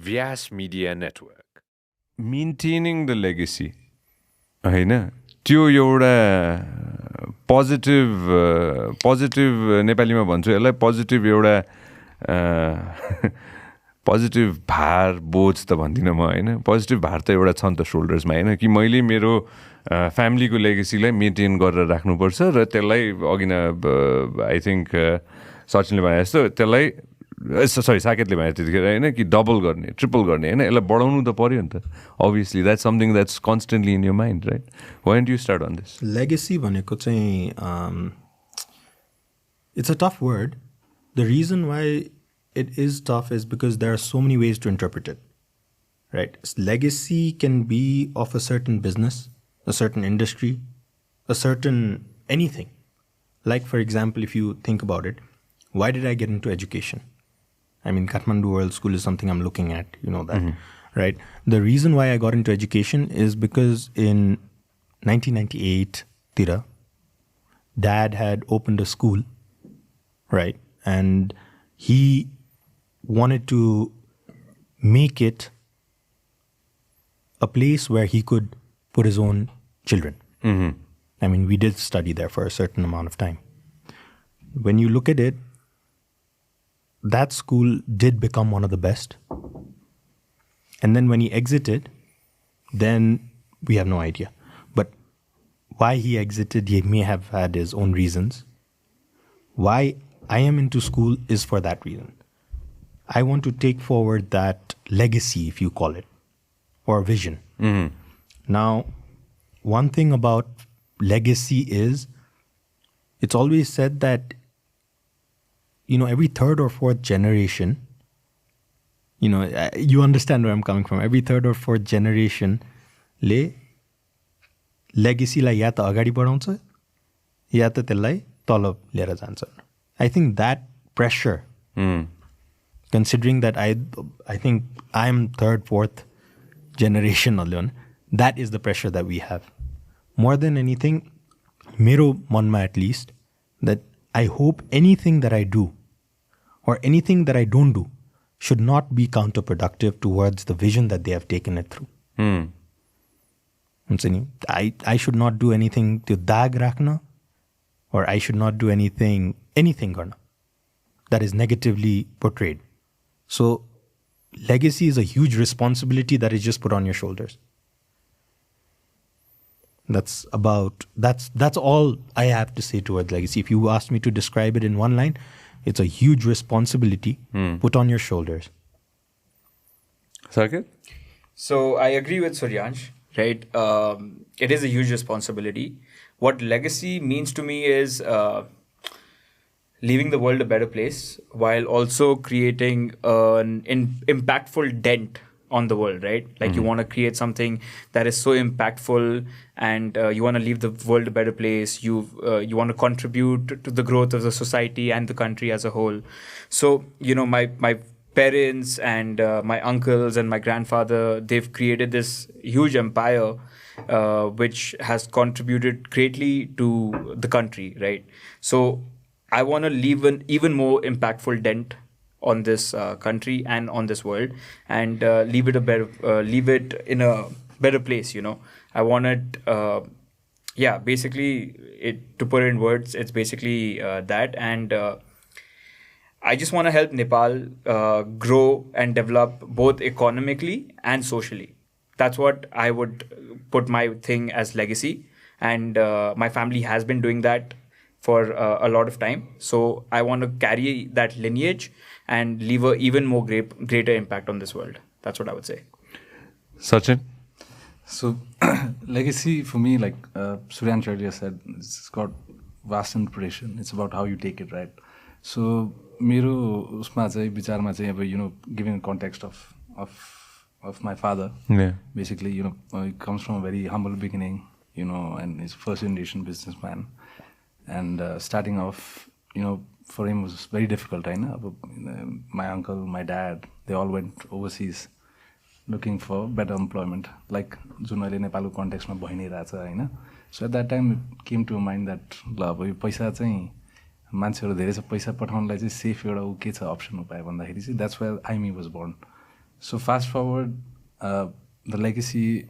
Vyas Media Network. Maintaining the legacy होइन त्यो एउटा पोजिटिभ नेपालीमा भन्छु यसलाई पोजिटिभ एउटा पोजिटिभ भार बोझ त भन्दिनँ म होइन पोजिटिभ भार त एउटा छ नि त सोल्डर्समा होइन कि मैले मेरो फ्यामिलीको लेगेसीलाई मेन्टेन गरेर राख्नुपर्छ र त्यसलाई अघि न आई थिङ्क सचिनले भने जस्तो त्यसलाई साकेतले भने त्यतिखेर होइन कि डबल गर्ने ट्रिपल गर्ने होइन यसलाई बढाउनु त पऱ्यो नि त obviously that's something that's constantly in your mind right why don't you start on this legacy भनेको चाहिँ it's a tough word the reason why it is tough is because there are so many ways to interpret it, right? Legacy can be of a certain business, a certain industry, a certain anything. Like, for example, if you think about it, why did I get into education? I mean, Kathmandu World School is something I'm looking at, you know that, right? The reason why I got into education is because in 1998, Tira, Dad had opened a school, right? And he wanted to make it a place where he could put his own children. I mean, we did study there for a certain amount of time. When you look at it, that school did become one of the best. And then when he exited, then we have no idea. But why he exited, he may have had his own reasons. Why I am into school is for that reason. I want to take forward that legacy, if you call it, or vision. Now, one thing about legacy is, it's always said that, you know, every third or fourth generation, you know, you understand where I'm coming from. Every third or fourth generation, legacy la ya ta agadi badhaउँछ या त त्यसलाई तल लिएर जान्छ. I think that pressure, considering that I think I'm third, fourth generation alone, that is the pressure that we have. More than anything, mero manma at least, that I hope anything that I do or anything that I don't do should not be counterproductive towards the vision that they have taken it through. I should not do anything to dag rakhna, or I should not do anything garna that is negatively portrayed. So legacy is a huge responsibility that is just put on your shoulders. That's all I have to say towards legacy. If you ask me to describe it in one line, it's a huge responsibility put on your shoulders. Saket? So I agree with Suryansh, right? It is a huge responsibility. What legacy means to me is leaving the world a better place while also creating an impactful dent on the world, right? Like you want to create something that is so impactful, and you want to leave the world a better place. You want to contribute to the growth of the society and the country as a whole. So, you know, my parents and my uncles and my grandfather, they've created this huge empire which has contributed greatly to the country, right? So I want to leave an even more impactful dent on this country and on this world, and leave it in a better place. You know, I want it. Basically, to put it in words, it's basically that, and I just want to help Nepal grow and develop both economically and socially. That's what I would put my thing as legacy, and my family has been doing that for a lot of time. So I want to carry that lineage and leave an even more greater impact on this world. That's what I would say. Sachin? So legacy for me, like Suryansh earlier said, it's got vast interpretation. It's about how you take it, right? So मेरो उसमा चाहिँ विचारमा चाहिँ अब you know, giving a context of my father, basically, you know, he comes from a very humble beginning, you know, and he's first Indonesian businessman. And starting off, you know, for him was very difficult, right? My uncle, my dad, they all went overseas looking for better employment, like जुन अहिले नेपालको कन्टेक्स्टमा भइ नै रहेछ हैन. So at that time it came to mind that ल अब यो पैसा चाहिँ मान्छेहरू धेरै छ, पैसा पठाउनलाई चाहिँ सेफ एउटा के छ अप्सन उपाय भन्दाखेरि चाहिँ that's where IME was born. So fast forward, the legacy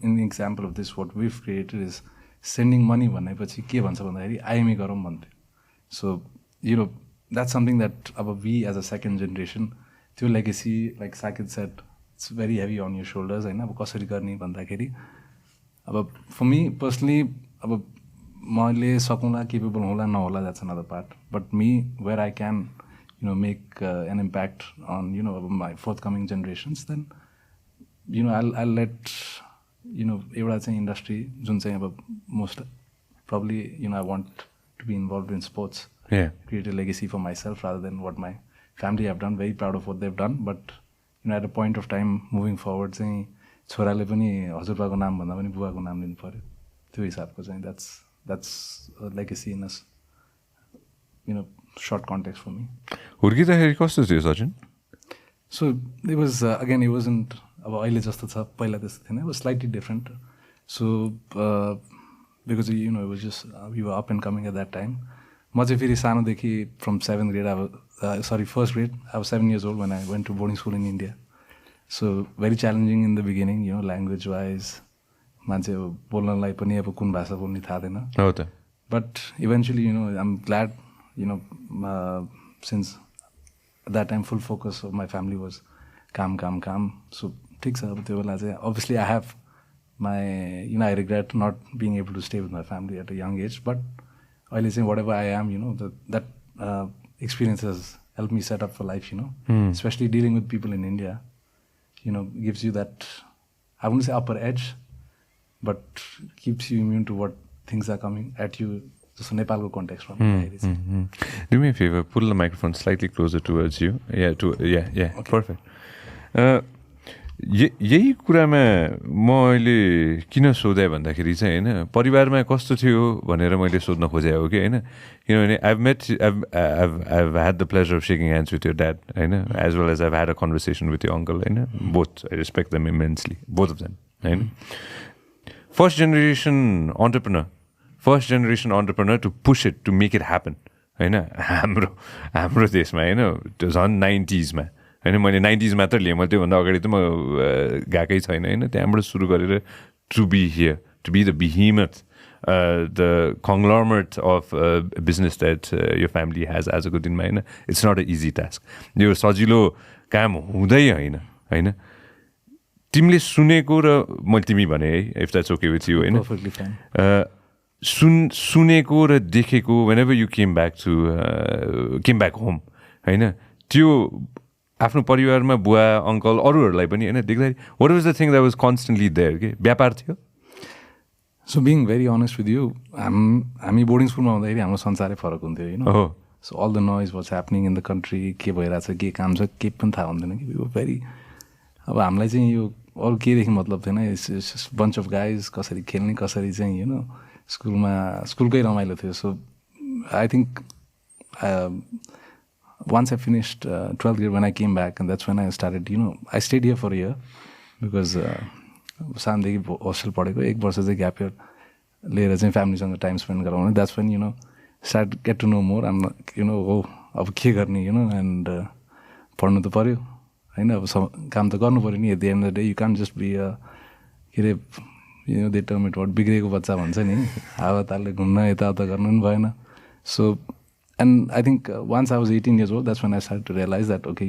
in the example of this, what we've created is sending money भनेपछि के भन्छ भन्दाखेरि आइएमए गरौँ भन्थ्यो. So that's something that we as a second generation, त्यो legacy, like Saket said, it's very heavy on your shoulders होइन. अब कसरी गर्ने भन्दाखेरि अब for me personally अब मैले सकौँला capable होला नहोला, that's another part, but me where I can make an impact on my forthcoming generations, then I'll let एउटा चाहिँ industry जुन चाहिँ अब most probably I want to be involved in sports, create a legacy for myself rather than what my family have done. Very proud of what they've done, but at a point of time moving forward चाहिँ छोराले पनि हजुरबाको नाम भन्दा पनि बुवाको नाम लिनु पर्यो, त्यो हिसाबको चाहिँ that's a legacy in a short context for me. हुर्किँदाखेरि कस्तो थियो Sachin? So it was again, it wasn't अब अहिले जस्तो छ, पहिला त्यस्तो थिएन. It was slightly different. So because it was just we were up and coming at that time. म चाहिँ फेरि सानोदेखि from 7th grade, first grade, I was 7 years old when I went to boarding school in India. So very challenging in the beginning, language wise. मान्छे अब बोल्नलाई पनि अब कुन भाषा बोल्ने थाहा थिएन. हो त. But eventually, I'm glad, since at that time full focus of my family was calm. So ठिक छ, अब त्यो बेला चाहिँ obviously I have my, I regret not being able to stay with my family at a young age, but अहिले चाहिँ whatever I am, that experience has helped me set up for life, especially dealing with people in India, gives you that, I wouldn't say upper edge, but keeps you immune to what things are coming at you. So Nepal's context from Do me a favor, pull the microphone slightly closer towards you. Yeah, okay. Perfect. यही कुरामा म अहिले किन सोधेँ भन्दाखेरि चाहिँ होइन, परिवारमा कस्तो थियो भनेर मैले सोध्न खोजेँ हो कि होइन. किनभने I've had the pleasure of shaking hands with your dad होइन, as well as I've had a conversation with your uncle होइन. Both, I respect them immensely, both of them होइन. First generation entrepreneur to push it, to make it happen होइन. हाम्रो देशमा होइन, झन् 90s मा होइन, मैले 90s मात्र लिएँ, मैले त्योभन्दा अगाडि त म गएकै छैन होइन. त्यहाँबाट सुरु गरेर to be here, to be the behemoth, the conglomerate of business that your family has आजको दिनमा होइन. It's not an easy task. यो सजिलो काम हुँदै होइन. तिमीले सुनेको र मैले तिमी भने है, if that's okay with you होइन, perfectly fine. सुनेको र देखेको whenever you came back home होइन, त्यो आफ्नो परिवारमा बुवा अङ्कल अरूहरूलाई पनि होइन देख्दाखेरि what was the thing that was constantly there के व्यापार थियो? So being very honest with you, हामी बोर्डिङ स्कुलमा हुँदाखेरि हाम्रो संसारै फरक हुन्थ्यो So all the noise, what's happening in the country, के भइरहेछ, के काम छ, के पनि थाहा हुँदैन कि. We were very, अब हामीलाई चाहिँ यो अरू केदेखि मतलब थिएन. It's just bunch of guys, कसरी खेल्ने, कसरी चाहिँ स्कुलकै रमाइलो थियो. So I think once I finished 12th grade, when I came back, and that's when I started, I stayed here for a year because सानदेखि होस्टेल पढेको, 1 वर्ष चाहिँ ग्याप इयर लिएर चाहिँ फ्यामिलीसँग टाइम स्पेन्ड गराउने. That's when start get to know more. हो अब के गर्ने एन्ड पढ्नु त पऱ्यो होइन, अब काम त गर्नु पऱ्यो नि. At the end of the day you can't just be के अरे दे टर्म इट वाट बिग्रेको बच्चा भन्छ नि, हावातालले घुम्न यताउता गर्नु पनि भएन. सो and I think once I was 18 years old, that's when I started to realize that okay,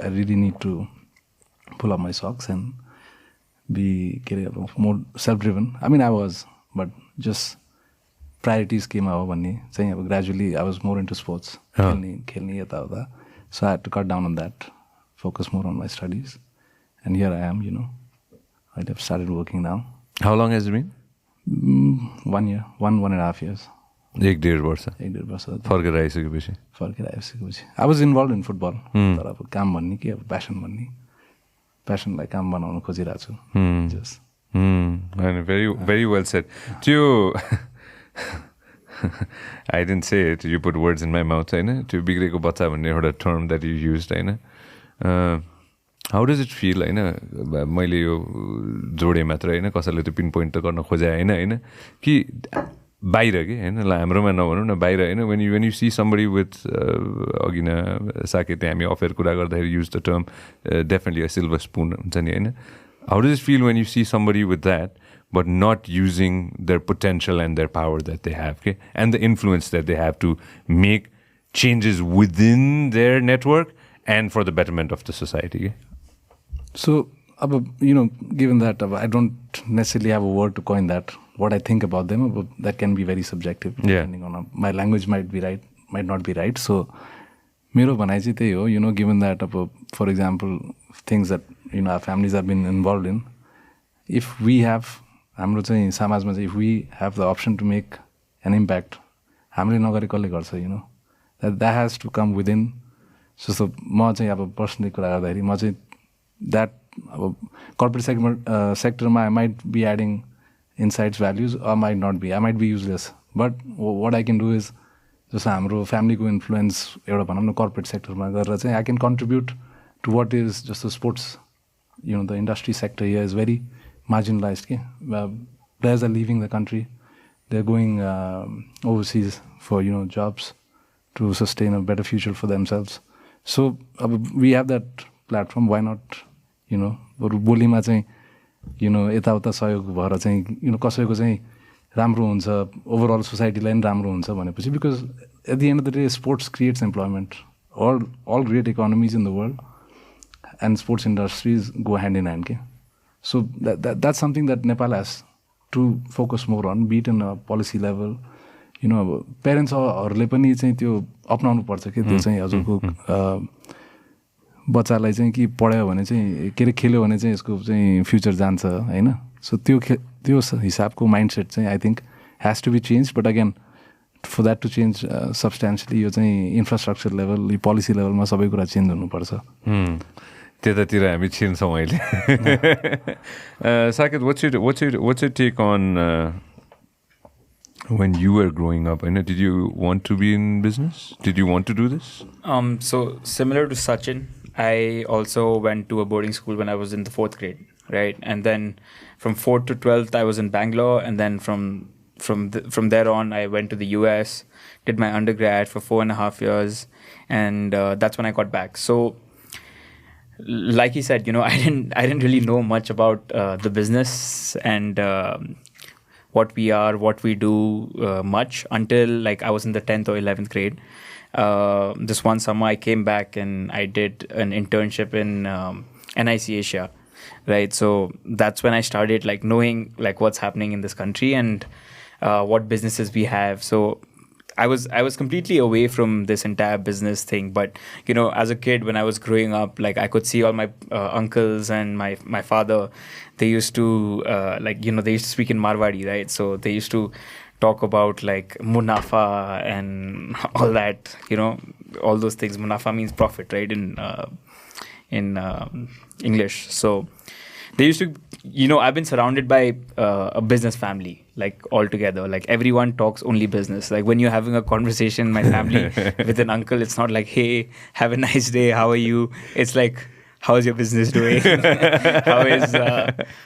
I really need to pull up my socks and be more self-driven. I mean, I was, but just priorities came out saying gradually I was more into sports, khelni yata. So I had to cut down on that, focus more on my studies, and here I am. I have started working now. How long has it been? 1 year, 1.5 years. 1.5 वर्ष फर्केर आइसकेपछि. I was involved in football. तर अब काम भन्ने कि अब प्यासनलाई काम बनाउन खोजिरहेको छु. Very well said. त्यो I didn't say it, you put words in my mouth होइन. त्यो बिग्रेको बच्चा भन्ने एउटा term that you used होइन. How does it feel होइन, मैले यो जोडे मात्र होइन, कसैले त्यो पिन पोइन्ट त गर्न खोजे होइन कि बाहिर के होइन ल हाम्रोमा नभनौँ न बाहिर होइन when you see somebody with अघि न साकेत हामी अफेयर कुरा गर्दाखेरि use the term definitely a silver spoon हुन्छ नि होइन how does it feel when you see somebody with that but not using their potential and their power that they have okay? And the influence that they have to make changes within their network and for the betterment of the society okay? So given that I don't necessarily have a word to coin that what I think about them, but that can be very subjective. Depending on my language might be right, might not be right. So, मेरो भनाइ चाहिँ त्यही हो, given that, for example, things that our families have been involved in, if we have, हाम्रो चाहिँ समाजमा चाहिँ if we have the option to make an impact, हामीले नगरे कसले गर्छ, that has to come within. So म चाहिँ अब personally कुरा गर्दाखेरि म चाहिँ that corporate sector I might be adding insights, values, or might not be. I might be useless. But what I can do is, just हाम्रो family influence एउटा भनौँ न corporate sector मा गरेर चाहिँ I can contribute to what is just the sports. The industry sector here is very marginalized. Players are leaving the country. They're going overseas for jobs to sustain a better future for themselves. So we have that platform. Why not? बोलीमा चाहिँ यताउता सहयोग भएर चाहिँ कसैको चाहिँ राम्रो हुन्छ overall सोसाइटीलाई पनि राम्रो हुन्छ भनेपछि because at the end of the day sports creates employment all great economies in the world and sports industries go hand in hand so that's something that Nepal has to focus more on, be it in a policy level. Parents हरूले पनि चाहिँ त्यो अपनाउनु पर्छ के त्यो चाहिँ हजुरको बच्चालाई चाहिँ कि पढ्यो भने चाहिँ के अरे खेल्यो भने चाहिँ यसको चाहिँ फ्युचर जान्छ होइन सो त्यो हिसाबको माइन्डसेट चाहिँ I think has to be change but again for that to change substantially यो चाहिँ इन्फ्रास्ट्रक्चर लेभल यो पोलिसी लेभलमा सबै कुरा चेन्ज हुनुपर्छ त्यतातिर हामी छिर्छौँ अहिले Saket what's your take on when you were growing up, did you want to be in business? Did you want to do this? So similar to Sachin, I also went to a boarding school when I was in the 4th grade, right? And then from 4th to 12th, I was in Bangalore. And then from there on, I went to the US, did my undergrad for 4.5 years. And that's when I got back. So like he said, I didn't really know much about the business and what we are, what we do much until like I was in the 10th or 11th grade. This one summer I came back and I did an internship in NIC Asia, right? So that's when I started like knowing like what's happening in this country and what businesses we have. So I was completely away from this entire business thing. But as a kid when I was growing up, like I could see all my uncles and my father. They used to they used to speak in Marwari, right? So they used to talk about like munafa and all that. All those things. Munafa means profit, right? In English. So they used to. I've been surrounded by a business family, like altogether. Like everyone talks only business. Like when you're having a conversation, my family with an uncle, it's not like, hey, have a nice day. How are you? It's like, how's your business doing?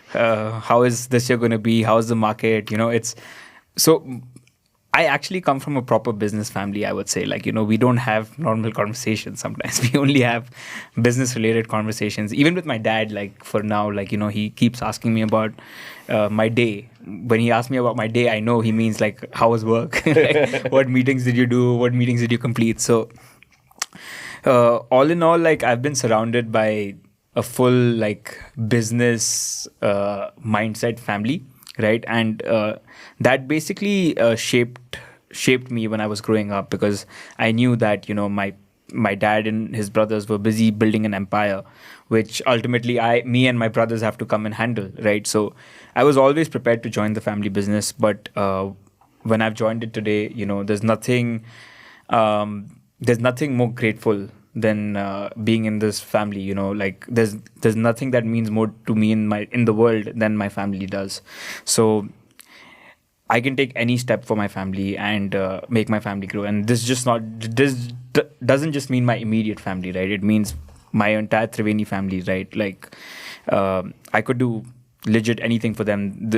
How is this year going to be? How's the market? It's so. I actually come from a proper business family, I would say. Like, we don't have normal conversations sometimes. We only have business-related conversations. Even with my dad, like, for now, like, he keeps asking me about my day. When he asks me about my day, I know he means, like, how was work? Like, what meetings did you do? What meetings did you complete? So, all in all, like, I've been surrounded by a full, like, business mindset family. Right, and that basically shaped me when I was growing up because I knew that my dad and his brothers were busy building an empire, which ultimately me and my brothers have to come and handle. Right, so I was always prepared to join the family business, but when I've joined it today, there's nothing more grateful than being in this family. Like there's nothing that means more to me in the world than my family does. So I can take any step for my family and make my family grow. And this doesn't just mean my immediate family, right? It means my entire Triveni family, right? Like I could do legit anything for them.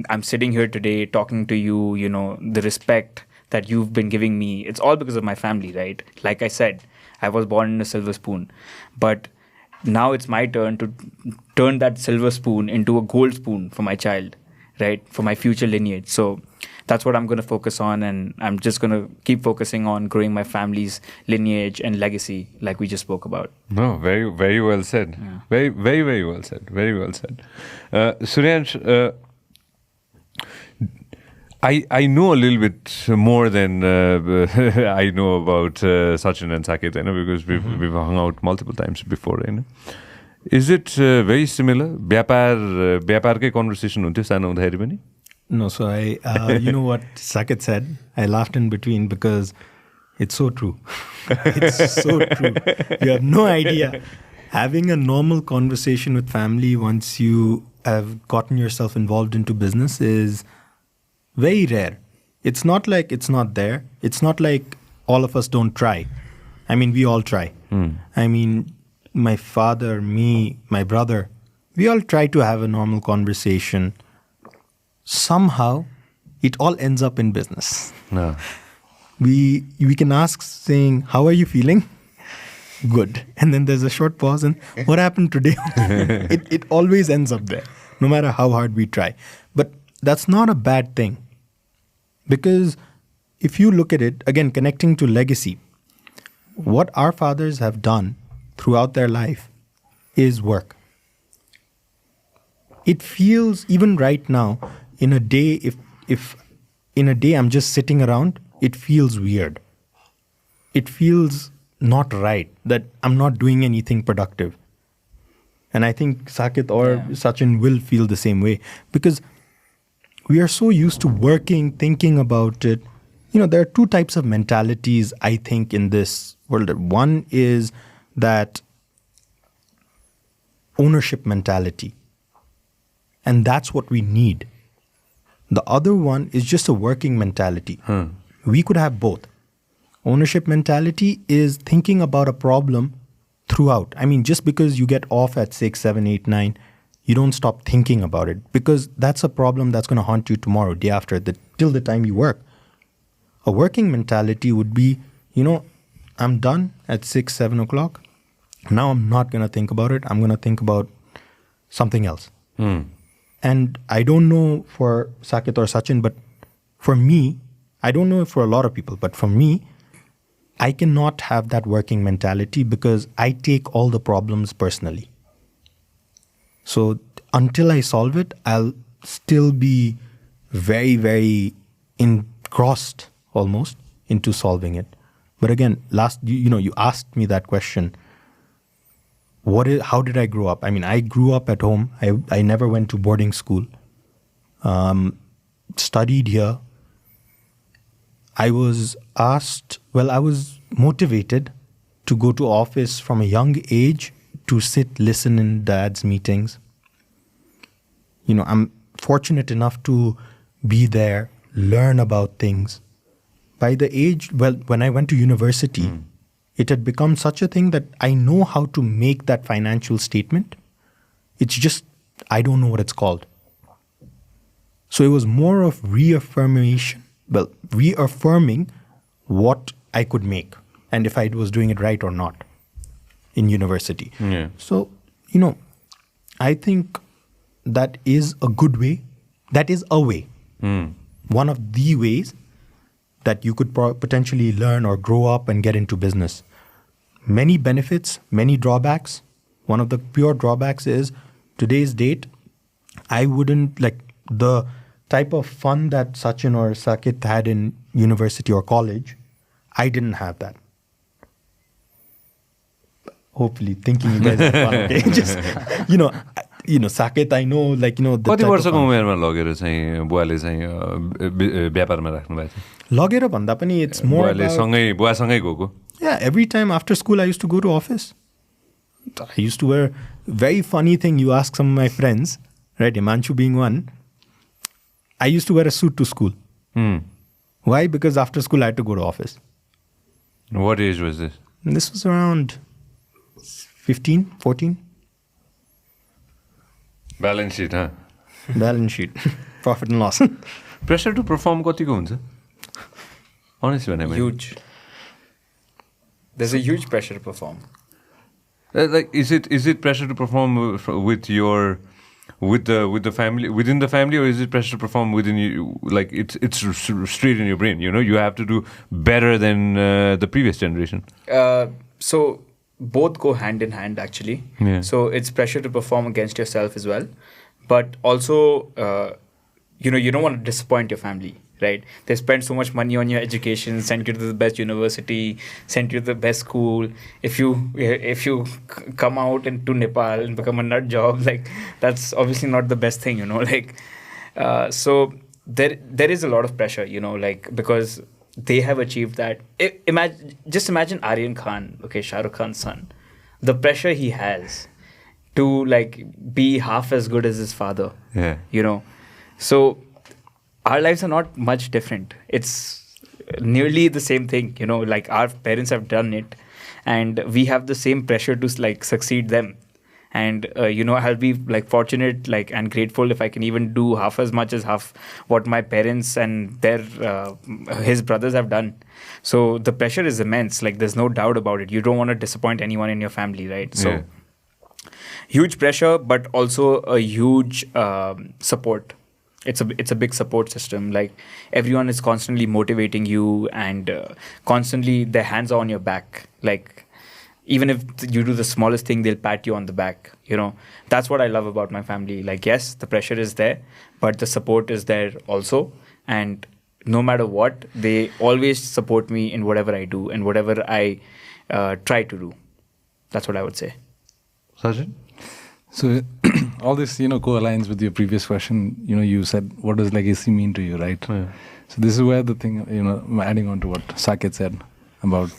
I'm sitting here today talking to you, you know, the respect that you've been giving me, it's all because of my family, right? Like I said, I was born in a silver spoon, but now it's my turn to turn that silver spoon into a gold spoon for my child, right? For my future lineage. So that's what I'm going to focus on, and I'm just going to keep focusing on growing my family's lineage and legacy, like we just spoke about. No, very, very well said. Yeah. Very, very, very well said. Very well said. Suryansh, I know a little bit more than I know about Sachin and Saket, because we've hung out multiple times before. Is it very similar? व्यापारकै conversation हुन्थ्यो सानो हुँदाखेरि पनि? No, so you know what Saket said? I laughed in between because it's so true. It's so true. You have no idea. Having a normal conversation with family once you have gotten yourself involved into business is very rare. It's not like it's not there. It's not like all of us don't try. I mean, we all try. I mean, my father, me, my brother, we all try to have a normal conversation. Somehow, it all ends up in business. No. We can ask saying, how are you feeling? Good. And then there's a short pause and what happened today? It always ends up there, no matter how hard we try. But that's not a bad thing. Because if you look at it, again, connecting to legacy, what our fathers have done throughout their life is work. It feels, even right now, in a day, if in a day I'm just sitting around, it feels weird. It feels not right that I'm not doing anything productive. And I think Saket or Sachin will feel the same way, because we are so used to working, thinking about it. You know, there are two types of mentalities, I think, in this world. One is that ownership mentality. And that's what we need. The other one is just a working mentality. We could have both. Ownership mentality is thinking about a problem throughout. I mean, just because you get off at 6, 7, 8, 9, you don't stop thinking about it, because that's a problem that's going to haunt you tomorrow, day after, till the time you work. A working mentality would be, you know, I'm done at 6, 7 o'clock. Now I'm not going to think about it. I'm going to think about something else. And I don't know for Saket or Sachin, but for me, I don't know for a lot of people, but for me, I cannot have that working mentality because I take all the problems personally. So until I solve it, I'll still be very, very engrossed almost into solving it. But again, you asked me that question. How did I grow up? I mean, I grew up at home. I never went to boarding school. Studied here. I was motivated to go to office from a young age to listen in dad's meetings. You know, I'm fortunate enough to be there, learn about things. By the age, when I went to university, it had become such a thing that I know how to make that financial statement. It's just, I don't know what it's called. So it was more of reaffirming what I could make and if I was doing it right or not in university. Yeah. So, you know, I think that is a good way. That is a way. One of the ways that you could potentially learn or grow up and get into business. Many benefits, many drawbacks. One of the pure drawbacks is today's date, I wouldn't the type of fun that Sachin or Saket had in university or college. I didn't have that. Hopefully, thinking you guys have fun. Okay? Just, Saket, I know, कति वर्षको उमेरमा लगेर चाहिँ बुवाले चाहिँ व्यापारमा राख्नु भएको थियो? लगेर भन्दा पनि it's more about... बुवासँगै गएको? Yeah, every time after school I used to go to office. I used to wear... Very funny thing, you ask some of my friends, right, Himanshu being one, I used to wear a suit to school. Why? Because after school I had to go to office. What age was this? And this was around 15, 14. Balance sheet, huh? Balance sheet, profit and loss. Pressure to perform कतिको हुन्छ? Honestly भने Huge. There's a huge pressure to perform. Like is it pressure to perform with the family, within the family, or is it pressure to perform within you? Like it's straight in your brain, you know, you have to do better than the previous generation. So both go hand in hand actually. Yeah. So it's pressure to perform against yourself as well, but also you know, you don't want to disappoint your family, right? They spend so much money on your education, sent you to the best university, sent you to the best school. If you come out into Nepal and become a nut job, like that's obviously not the best thing, you know. Like so there is a lot of pressure, you know, like because they have achieved that. Just imagine Aryan Khan, okay, Shah Rukh Khan's son, the pressure he has to like be half as good as his father. Yeah. You know, so our lives are not much different. It's nearly the same thing, you know, like our parents have done it and we have the same pressure to like succeed them. And, you know, I'll be like fortunate like and grateful if I can even do half as much as half what my parents and his brothers have done. So the pressure is immense. Like there's no doubt about it. You don't want to disappoint anyone in your family, right? So huge pressure, but also a huge support. It's a big support system. Like everyone is constantly motivating you and constantly their hands are on your back. Like even if you do the smallest thing, they'll pat you on the back. You know, that's what I love about my family. Like yes, the pressure is there, but the support is there also. And no matter what, they always support me in whatever I do and whatever I try to do. That's what I would say. Sachin? So all this, you know, co-aligns with your previous question. You know, you said, what does legacy mean to you, right? Yeah. So this is where the thing, you know, I'm adding on to what Saket said about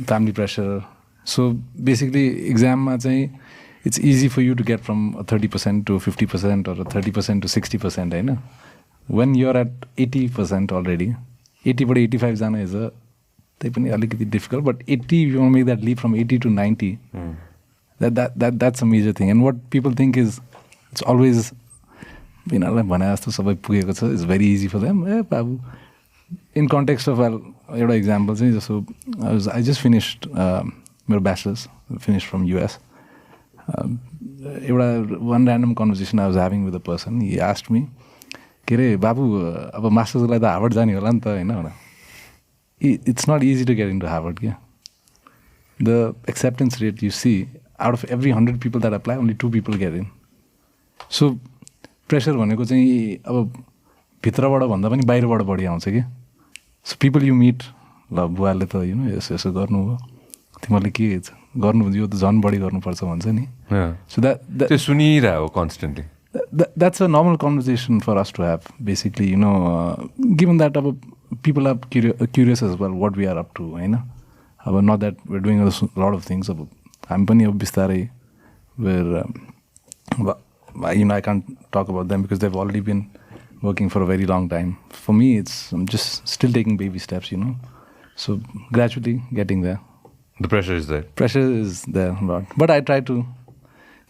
family pressure. So basically, exam, it's easy for you to get from a 30% to 50% or a 30% to 60%, right? When you're at 80% already, 80 but 85 jana is a difficult, but 80, you want to make that leap from 80 to 90. That's a major thing. And what people think is it's always, you know, it's very easy for them. In context of examples, so I just finished my bachelor's, finished from US. One random conversation I was having with a person, he asked me, Babu, master's like Harvard jani hola nta haina. It's not easy to get into Harvard. The acceptance rate you see, out of every 100 people that apply, only 2 people get in. So pressure भनेको चाहिँ अब भित्रबाट भन्दा पनि बाहिरबाट बढी आउँछ के. So people you meet, ल बुवाले त you know यसो गर्नु हो, तिमीले के गर्नु यो त झन् बढी गर्नुपर्छ भन्छ नि. So that त्यो सुनिरहेको constantly. That's a normal conversation for us to have, basically, you know, given that people are curious as well what we are up to, you know. Not that we're doing a lot of things. I'm पनि अब बिस्तारै where you know, I can't talk about them because they've already been working for a very long time. For me, I'm just still taking baby steps, you know. So gradually getting there. The pressure is there. Pressure is there a lot. But I try to,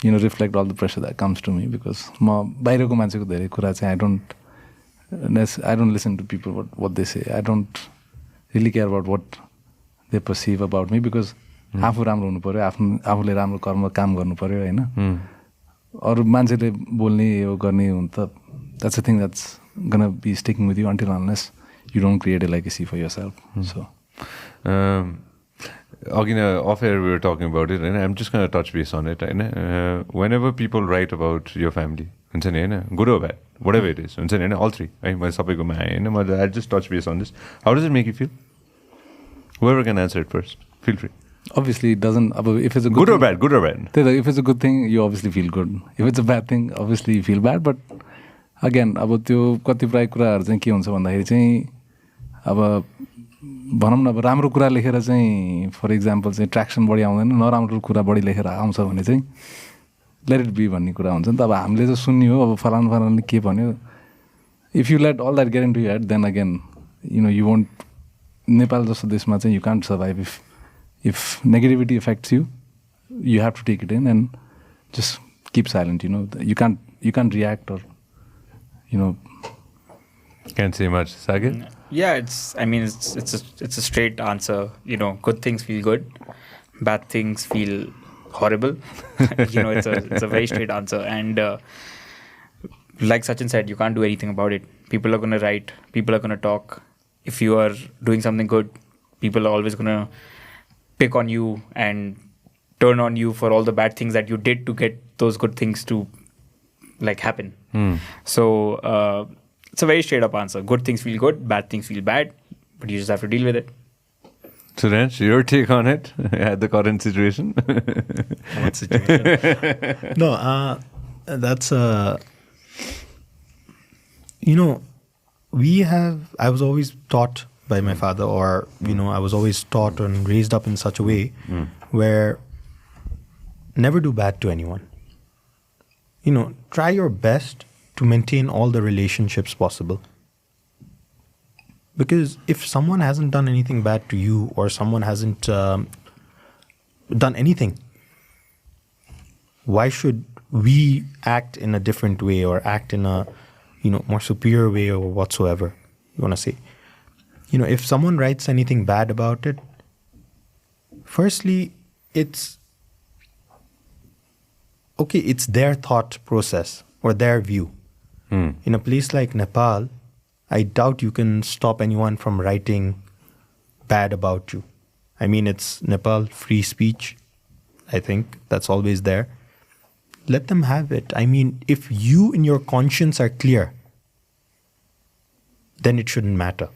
you know, reflect all the pressure that comes to me because बाहिरको मान्छेको धेरै कुरा चाहिँ I don't listen to people what they say. I don't really care about what they perceive about me because आफू राम्रो हुनु पर्यो, आफूले राम्रो काम गर्नु पर्यो हैन. अरु मान्छेले बोल्ने यो गर्ने हुन त that's the thing that's gonna be sticking with you until unless you don't create a legacy for yourself. So again, off air we were talking about it, and I'm just going to touch base on it. Whenever people write about your family, good or bad, whatever it is, all three, I'll just touch base on this. How does it make you feel? Whoever can answer it first, feel free. Obviously, it doesn't. If it's a good or bad, good or bad. If it's a good thing, you obviously feel good. If it's a bad thing, obviously you feel bad. But again, त्यो कतिपय कुराहरु चाहिँ के हुन्छ भन्दाखेरि चाहिँ भनौँ न राम्रो कुरा लेखेर चाहिँ फर इक्जाम्पल चाहिँ ट्र्याक्सन बढी आउँदैन, नराम्रो कुरा बढी लेखेर आउँछ भने चाहिँ लेट इट बी भन्ने कुरा हुन्छ नि त. अब हामीले चाहिँ सुन्ने हो, अब फलानले के भन्यो, if you let all that get into your head then again you know you won't. Nepal जस्तो देशमा चाहिँ you can't survive if negativity affects you, you have to take it in and just keep silent, you know. You can't you can't react or, you know. Can't say much. Saket? Yeah, it's a straight answer. You know, good things feel good, bad things feel horrible. You know, it's a very straight answer. And like Sachin said, you can't do anything about it. People are gonna write. People are gonna talk. If you are doing something good, people are always gonna pick on you and turn on you for all the bad things that you did to get those good things to like happen. So it's a very straight up answer. Good things feel good, bad things feel bad, but you just have to deal with it. Suryansh, your take on it at the current situation? What situation? No, that's you know, I was always taught by my father, or, you know, I was always taught and raised up in such a way where never do bad to anyone. You know, try your best to maintain all the relationships possible. Because if someone hasn't done anything bad to you, or someone hasn't done anything, why should we act in a different way, or act in a, you know, more superior way, or whatsoever you want to say? You know, if someone writes anything bad about it, firstly, it's okay, it's their thought process or their view. In a place like Nepal, I doubt you can stop anyone from writing bad about you. I mean, it's Nepal, free speech. I think that's always there. Let them have it. I mean, if you in your conscience are clear, then it shouldn't matter.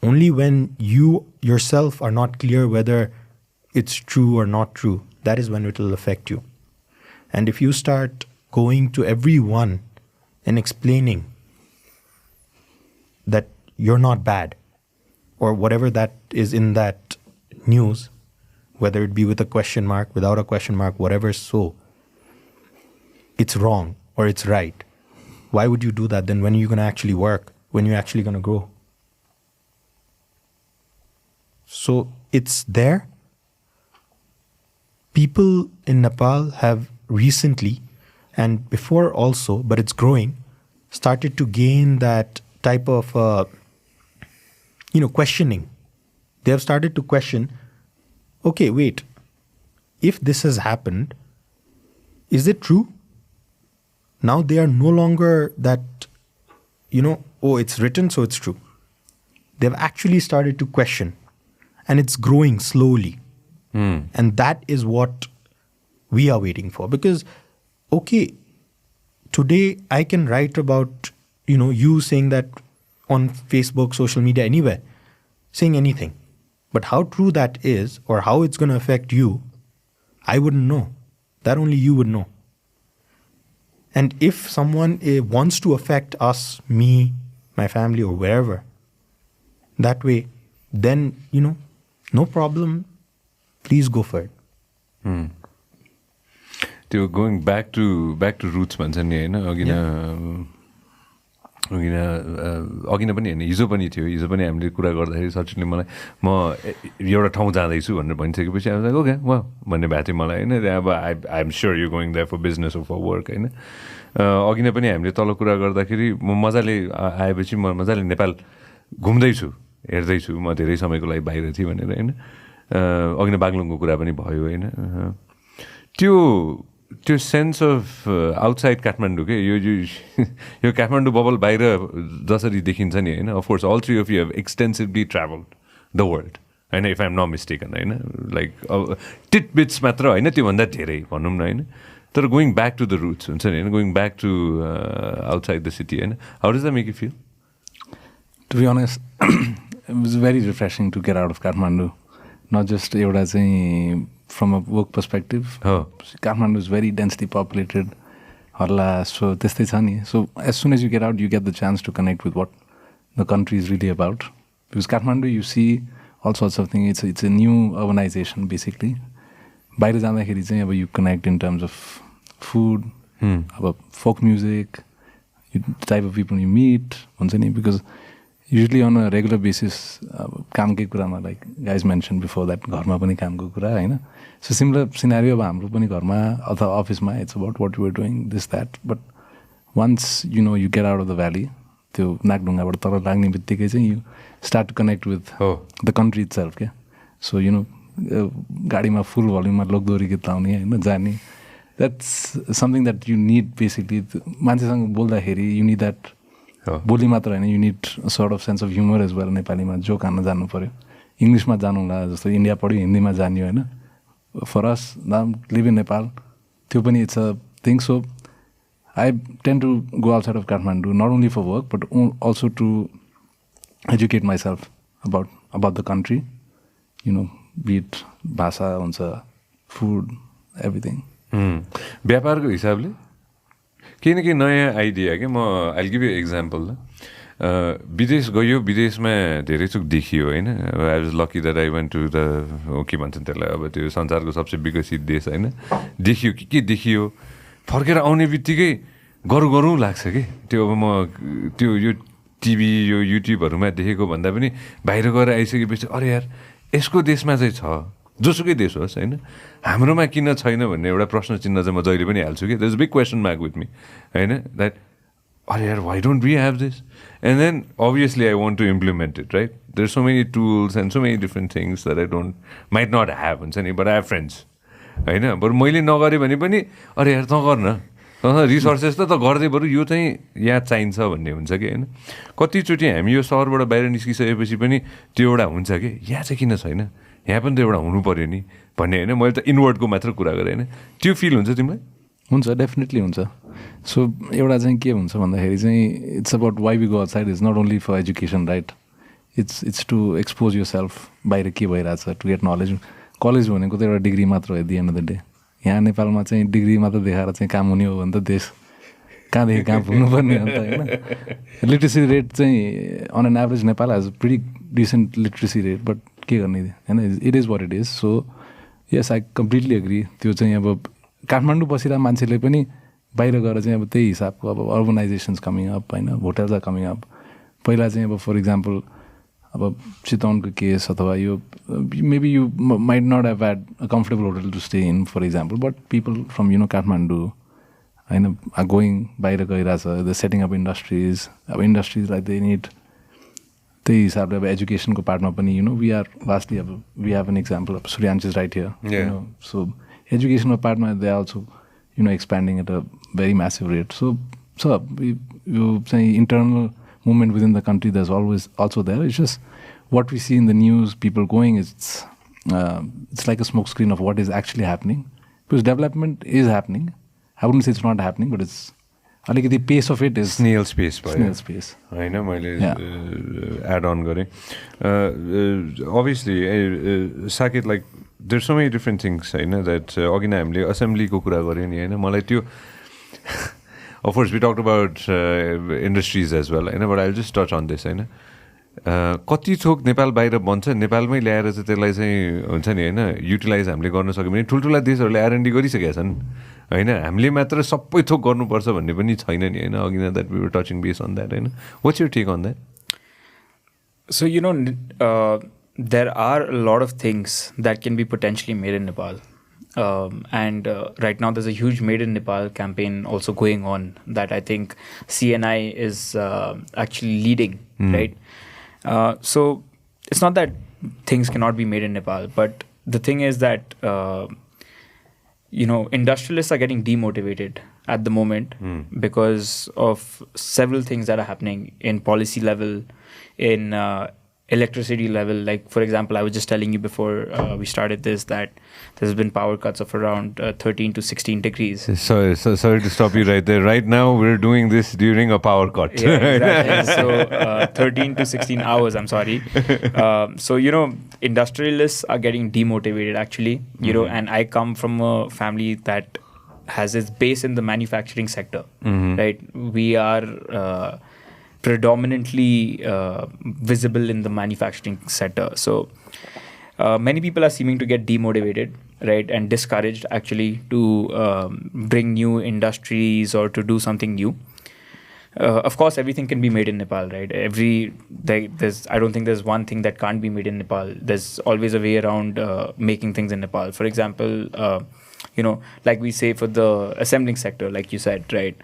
Only when you yourself are not clear whether it's true or not true, that is when it will affect you. And if you start going to everyone and explaining that you're not bad, or whatever that is in that news, whether it be with a question mark, without a question mark, whatever, so it's wrong or it's right. Why would you do that? Then when are you going to actually work? When are you actually going to grow? So it's there. People in Nepal have recently, and before also, but it's growing, started to gain that type of, questioning. They have started to question, okay, wait, if this has happened, is it true? Now they are no longer that, oh, it's written, so it's true. They've actually started to question, and it's growing slowly. And that is what we are waiting for. Because, okay, today I can write about, you saying that on Facebook, social media, anywhere, saying anything. But how true that is, or how it's going to affect you, I wouldn't know. That only you would know. And if someone wants to affect us, me, my family, or wherever, that way, then, no problem. Please go for it. त्यो going back to roots भन्छ नि हैन अघि नै पनि हैन हिजो पनि हामीले कुरा गर्दाखेरि सचिनले मलाई म एउटा ठाउँ जाँदैछु भनेर भनिसकेपछि I was like okay well भन्ने भएको थियो मलाई हैन अब I'm sure you're going there for business or for work हैन अघि नै पनि हामीले तल कुरा गर्दाखेरि म मजाले आएपछि म मजाले नेपाल घुम्दैछु हेर्दैछु म धेरै समयको लागि बाहिर थिएँ भनेर हैन अघि नै बागलुङको कुरा पनि भयो हैन त्यो सेन्स अफ आउटसाइड काठमाडौँ के यो काठमाडौँ बबल बाहिर जसरी देखिन्छ नि हैन of course all three of you have extensively travelled the world हैन if I am not mistaken हैन लाइक टिट बिट्स मात्र हैन त्योभन्दा धेरै भनौँ न हैन तर going back to the roots हुन्छ नि हैन going back to outside the city हैन how does that make you feel to be honest it was very refreshing to get out of Kathmandu not just एउटा चाहिँ from a work perspective, Kathmandu is very densely populated. So as soon as you get out, you get the chance to connect with what the country is really about. Because Kathmandu, you see all sorts of things. It's a new urbanization, basically. By the you connect in terms of food, about folk music, the type of people you meet, because usually on a regular basis कामकै कुरामा like guys mention before that घरमा पनि कामको कुरा होइन. So similar scenario अब हाम्रो पनि घरमा अथवा अफिसमा it's about what you're doing this that. But once you know you get out of the valley, त्यो नाकढुङ्गाबाट तल लाग्ने बित्तिकै चाहिँ you start to connect with the country itself क्या. सो यु नो गाडीमा फुल भल्युममा लोकदोरी गीत लाउने होइन जाने, that's something that you need basically. मान्छेसँग बोल्दाखेरि यु निड द्याट बोली मात्र होइन, you need sort of sense of humour as well. नेपालीमा जोक हान्न जान्नु पऱ्यो, इङ्ग्लिसमा जानुला जस्तो इन्डिया पढ्यो हिन्दीमा जान्यो होइन. फर अस नाम लिभ इन नेपाल त्यो पनि it's a thing. So I tend to go outside of Kathmandu, not only for work, but also to educate myself about the country. You know, be it bhasha, food, everything. व्यापारको हिसाबले केही न केही नयाँ idea क्या. म I give you example. विदेश गयो, विदेशमा धेरै चोक देखियो होइन. I was lucky that I went to the के भन्छन् त्यसलाई अब त्यो संसारको सबसे विकसित देश होइन. देखियो के देखियो, फर्केर आउने बित्तिकै गरौँ लाग्छ कि. त्यो अब म त्यो यो टिभी यो युट्युबहरूमा देखेको भन्दा पनि बाहिर गएर आइसकेपछि अरे यार यसको देशमा चाहिँ छ, जोसुकै देश होस् होइन, हाम्रोमा किन छैन भन्ने एउटा प्रश्न चिन्ह चाहिँ म जहिले पनि हाल्छु कि. There is big question mark with me होइन. द्याट अरे यार why don't we have this, and then obviously I want to implement it right. There so many tools and so many different things that I don't might not have हुन्छ नि, but I have friends होइन. बरु मैले नगरेँ भने पनि अरे यार तँ गर्न, रिसोर्सेस त गर्दै बरु यो चाहिँ यहाँ चाहिन्छ भन्ने हुन्छ कि होइन. कतिचोटि हामी यो सहरबाट बाहिर निस्किसकेपछि पनि त्यो एउटा हुन्छ कि यहाँ चाहिँ किन छैन, यहाँ पनि त एउटा हुनु पऱ्यो नि भन्ने होइन. मैले त इनवर्डको मात्र कुरा गरेँ होइन. त्यो फिल हुन्छ तिमीलाई? हुन्छ, डेफिनेटली हुन्छ. सो एउटा चाहिँ के हुन्छ भन्दाखेरि चाहिँ it's about why we go outside is not only for education right. It's to expose yourself, बाहिर के भइरहेछ, टु गेट नलेज. कलेज भनेको त एउटा डिग्री मात्र हो at the end of the day. यहाँ नेपालमा चाहिँ डिग्री मात्र देखाएर चाहिँ काम हुने हो भने त देश कहाँदेखि कहाँ पुग्नुपर्ने हो नि त होइन. लिट्रेसी रेट चाहिँ on an average Nepal has pretty decent literacy rate, but के गर्ने होइन, it is what it is. So yes I completely agree. त्यो चाहिँ अब काठमाडौँ बसिरहेको मान्छेले पनि बाहिर गएर चाहिँ अब त्यही हिसाबको अब अर्बनाइजेसन्स कमिङ अप होइन, होटल्स आर कमिङ अप. पहिला चाहिँ अब फर इक्जाम्पल अब चितवनको केस अथवा यो maybe you might not have had a comfortable hotel to stay in for example, but people from you know Kathmandu होइन आर गोइङ, बाहिर गइरहेछ, द सेटिङ अप इन्डस्ट्रिज. अब इन्डस्ट्रिजलाई दे निड त्यही हिसाबले अब एजुकेसनको पार्टमा पनि you know we are vastly अब we have an example of Suryansh is right here you know. So एजुकेसनको पार्टमा they also you know expanding at a very massive rate. So यो चाहिँ internal movement within the country there's always also there. It's just what we see in the news, people going, it's like a smoke screen of what is actually happening, because development is happening. I wouldn't say it's not happening, but it's like the pace of it is snail space होइन. मैले add on गरेँ obviously Saket like there so many different things होइन that अघि नै हामीले असेम्ब्लीको कुरा गऱ्यौँ नि होइन. मलाई त्यो of course we talked about industries as well होइन, but I'll just touch on this होइन. कति थोक नेपाल बाहिर बन्छ, नेपालमै ल्याएर चाहिँ त्यसलाई चाहिँ हुन्छ नि होइन युटिलाइज हामीले गर्न सक्यौँ भने ठुल्ठुला देशहरूले R&D गरिसकेका छन् होइन. हामीले मात्र सबै थोक गर्नुपर्छ भन्ने पनि छैन नि होइन. अघि नै that we were touching base on that होइन. What's your take on that? So you know there are a lot of things that can be potentially made in Nepal. And right now there's a huge Made in Nepal campaign also going on that I think CNI is actually leading, right? So it's not that things cannot be made in Nepal, but the thing is that you know industrialists are getting demotivated at the moment because of several things that are happening in policy level, in electricity level. Like for example, I was just telling you before we started this that there's been power cuts of around 13 to 16 degrees. Sorry to stop you right there. Right now we're doing this during a power cut. Yeah, exactly. So 13 to 16 hours, I'm sorry. So you know industrialists are getting demotivated actually, you know, and I come from a family that has its base in the manufacturing sector, right? We are predominantly visible in the manufacturing sector. So many people are seeming to get demotivated, right, and discouraged actually to bring new industries or to do something new. of course, everything can be made in Nepal, right? I don't think there's one thing that can't be made in Nepal. There's always a way around making things in Nepal. For example, like we say for the assembling sector, like you said, right?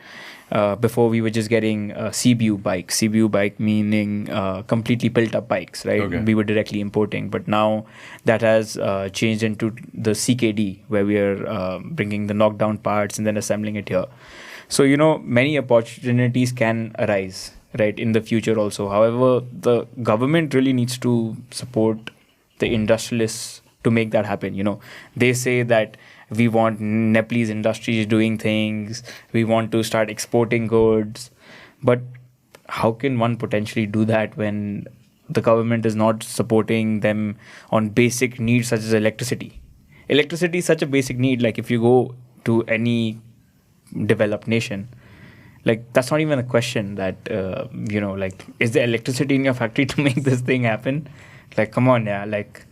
Before we were just getting CBU bikes. CBU bike meaning completely built up bikes, right? Okay. We were directly importing, but now that has changed into the CKD, where we are bringing the knockdown parts and then assembling it here. So, many opportunities can arise, right, in the future also. However, the government really needs to support the industrialists to make that happen. They say that we want Nepalese industries doing things, we want to start exporting goods. But how can one potentially do that when the government is not supporting them on basic needs such as electricity? Electricity is such a basic need. Like if you go to any developed nation, like that's not even a question that like, is there electricity in your factory to make this thing happen? Like, come on, yeah. Like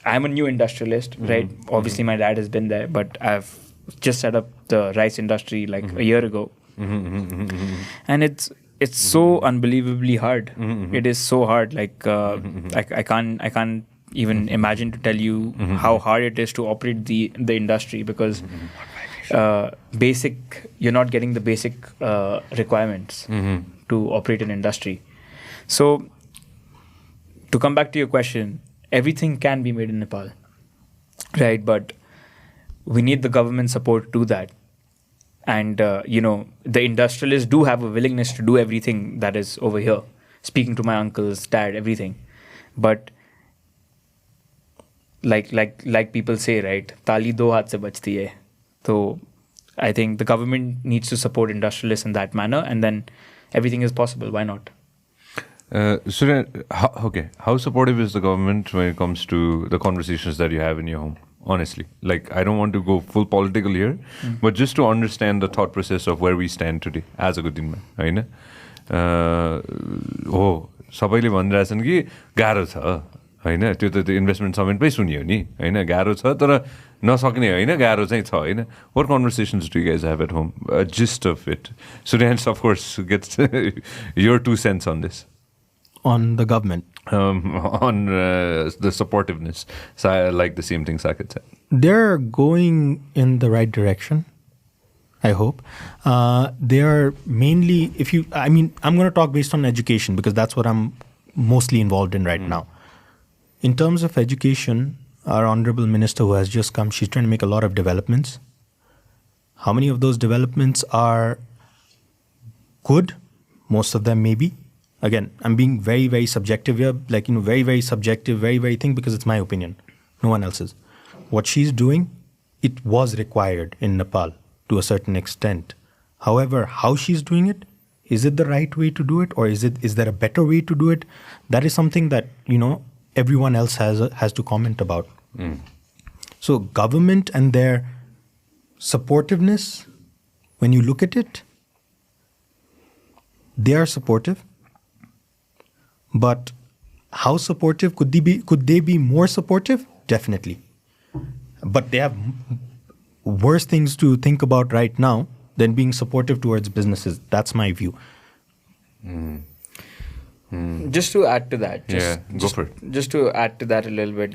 I'm a new industrialist, right? Obviously my dad has been there, but I've just set up the rice industry like a year ago, and it's so unbelievably hard. It is so hard. Like I can't even imagine to tell you how hard it is to operate the industry, because you're not getting the basic requirements to operate an industry. So to come back to your question, everything can be made in Nepal, right? But we need the government support to do that. And the industrialists do have a willingness to do everything that is over here. Speaking to my uncles, dad, everything. But like people say, right? Tali do haath se bajti hai. So I think the government needs to support industrialists in that manner, and then everything is possible. Why not? Suryansh, how supportive is the government when it comes to the conversations that you have in your home? Honestly, like I don't want to go full political here, but just to understand the thought process of where we stand today as a good दिन में, हैन? हो सबैले भनिरहेछन् कि गाह्रो छ, हैन? त्यो त investment समेतमै सुनियो नि, हैन? गाह्रो छ तर नसक्ने हैन, गाह्रो चाहिँ छ, हैन? What conversations do you guys have at home? A gist of it. Suryansh, of course, gets your 2 cents on this. On the government. On the supportiveness. So I like the same thing Saket said. They're going in the right direction, I hope. They are mainly, I'm going to talk based on education because that's what I'm mostly involved in right now. In terms of education, our Honorable Minister who has just come, she's trying to make a lot of developments. How many of those developments are good? Most of them maybe. Again, I'm being very, very subjective here, very, very subjective, very, very thing, because it's my opinion, no one else's. What she's doing, it was required in Nepal to a certain extent. However, how she's doing it, is it the right way to do it, or is there a better way to do it? That is something that, everyone else has to comment about. So government and their supportiveness, when you look at it, they are supportive. But how supportive could they be? Could they be more supportive? Definitely. But they have worse things to think about right now than being supportive towards businesses. That's my view. Just to add to that. Go for it. Just to add to that a little bit,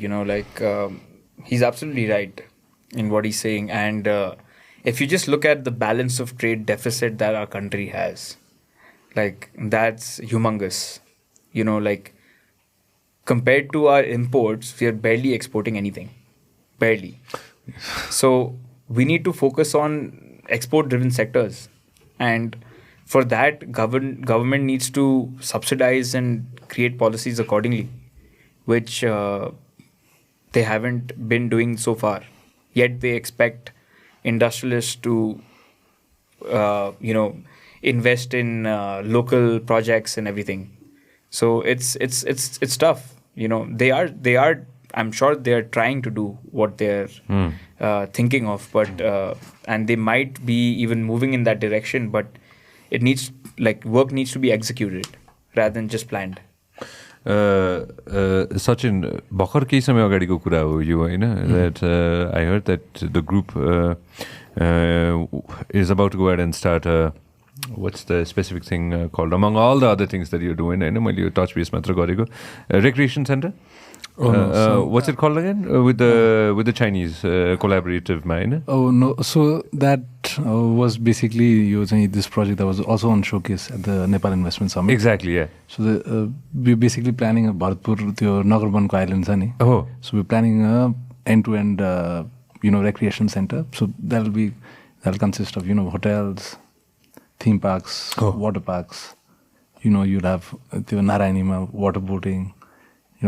he's absolutely right in what he's saying. And if you just look at the balance of trade deficit that our country has, that's humongous. Compared to our imports, we are barely exporting anything. Barely. So we need to focus on export-driven sectors. And for that, government needs to subsidize and create policies accordingly, which they haven't been doing so far. Yet they expect industrialists to, invest in local projects and everything. So it's tough. They are. I'm sure they are trying to do what they're thinking of, but and they might be even moving in that direction. But it needs work needs to be executed rather than just planned. Sachin, भर्खर केही समय अगाडिको कुरा हो यो, हैन? That I heard that the group is about to go ahead and start a what's the specific thing called among all the other things that you're doing? I know मैले touch base मात्र गरेको. Recreation center. Oh, no. So, what's it called again? With the Chinese collaborative मा Oh no, so that was basically using this project that was also on showcase at the Nepal Investment Summit. Exactly, yeah. So we're basically planning a Bharatpur त्यो नगरवनको island छ नि. Oh. So we're planning a end-to-end recreation center. So that'll consist of hotels, theme parks, water parks. You'll have त्यो नारायणीमा water boating,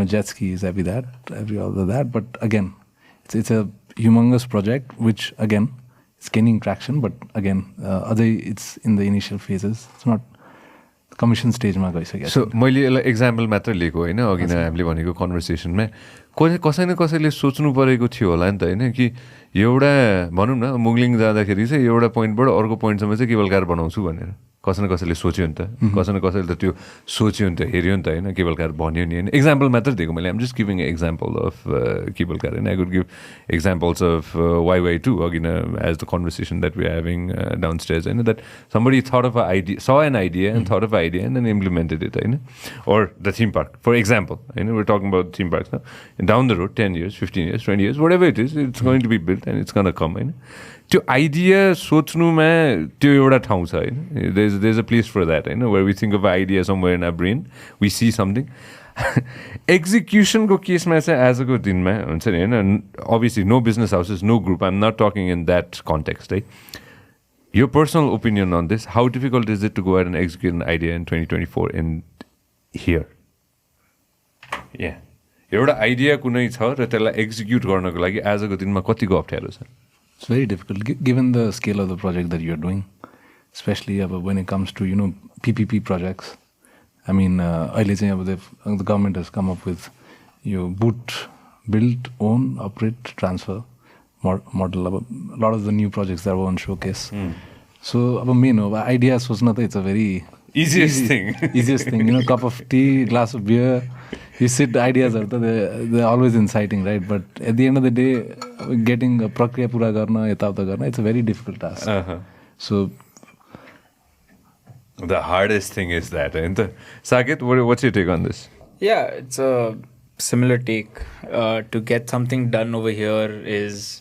jet skis, every all of that. But again, it's a humongous project, which again, it's gaining traction. But again, it's in the initial phases. It's not commission stage मा गइसक्यो. So मैले यसलाई example मात्र लिएको होइन अघि नै हामीले भनेको कन्भर्सेसनमा कसै न कसैले सोच्नु परेको थियो होला नि त होइन कि एउटा भनौँ न मुगलिङ जाँदाखेरि चाहिँ एउटा पोइन्टबाट अर्को पोइन्टसम्म चाहिँ केबल कार बनाउँछु भनेर कसै न कसैले सोच्यो नि त कसै न कसैले त त्यो सोच्यो नि त हेऱ्यो नि त होइन केबल कार भन्यो नि होइन एक्जाम्पल मात्र दिएको मैले um just giving example of cable car होइन I could give examples of YY2 अघि न as the conversation that we having down stage होइन that somebody thought of an idea, saw an idea and thought of an idea and then implemented it, or the theme park, for example. We're talking about theme parks now. And down the road, 10 years, 15 years, 20 years, whatever it is, it's going to be built and it's going to come. त्यो idea सोच्नुमा त्यो एउटा ठाउँ छ होइन there's a place for that, where we think of an idea somewhere in our brain, we see something. एक्जिक्युसनको केसमा चाहिँ आजको दिनमा हुन्छ नि होइन obviously no business houses, no group, I'm not talking in that context, है. Your personal opinion on this, how difficult is it to go ahead and execute an idea in 2024 in here? Yeah. एउटा idea कुनै छ र त्यसलाई execute गर्नको लागि आजको दिनमा कतिको अप्ठ्यारो छ? It's very difficult given the scale of the project that you're doing, especially when it comes to PPP projects. I mean, अहिले चाहिँ अब the government has come up with boot, build, own, operate, transfer model. A lot of the new projects that were on showcase. So अब main हो idea सोच्न त it's a very easiest thing. Cup of tea, glass of beer, you sit, ideas are they're always inciting, right? But at the end of the day, getting a prakriya pura garna, etauta garna, it's a very difficult task. So the hardest thing is that, isn't it? Saket, what's your take on this? Yeah, it's a similar take. To get something done over here is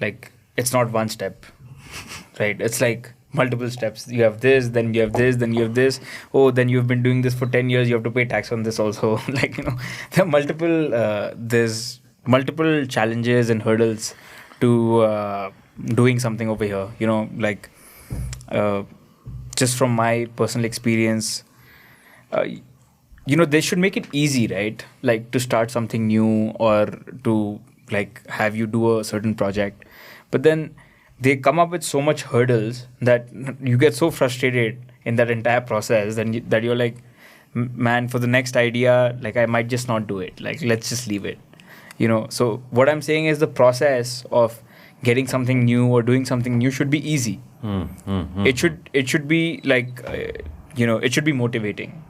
like, it's not one step, right? It's like multiple steps. You have this, then you have this, then you have this. Oh, then you've been doing this for 10 years. You have to pay tax on this also. There are there's multiple challenges and hurdles to doing something over here. Just from my personal experience, they should make it easy, right? Like to start something new or to have you do a certain project. But then they come up with so much hurdles that you get so frustrated in that entire process that you're like, man, for the next idea, I might just not do it. Let's just leave it. So what I'm saying is the process of getting something new or doing something new should be easy. It should be it should be motivating.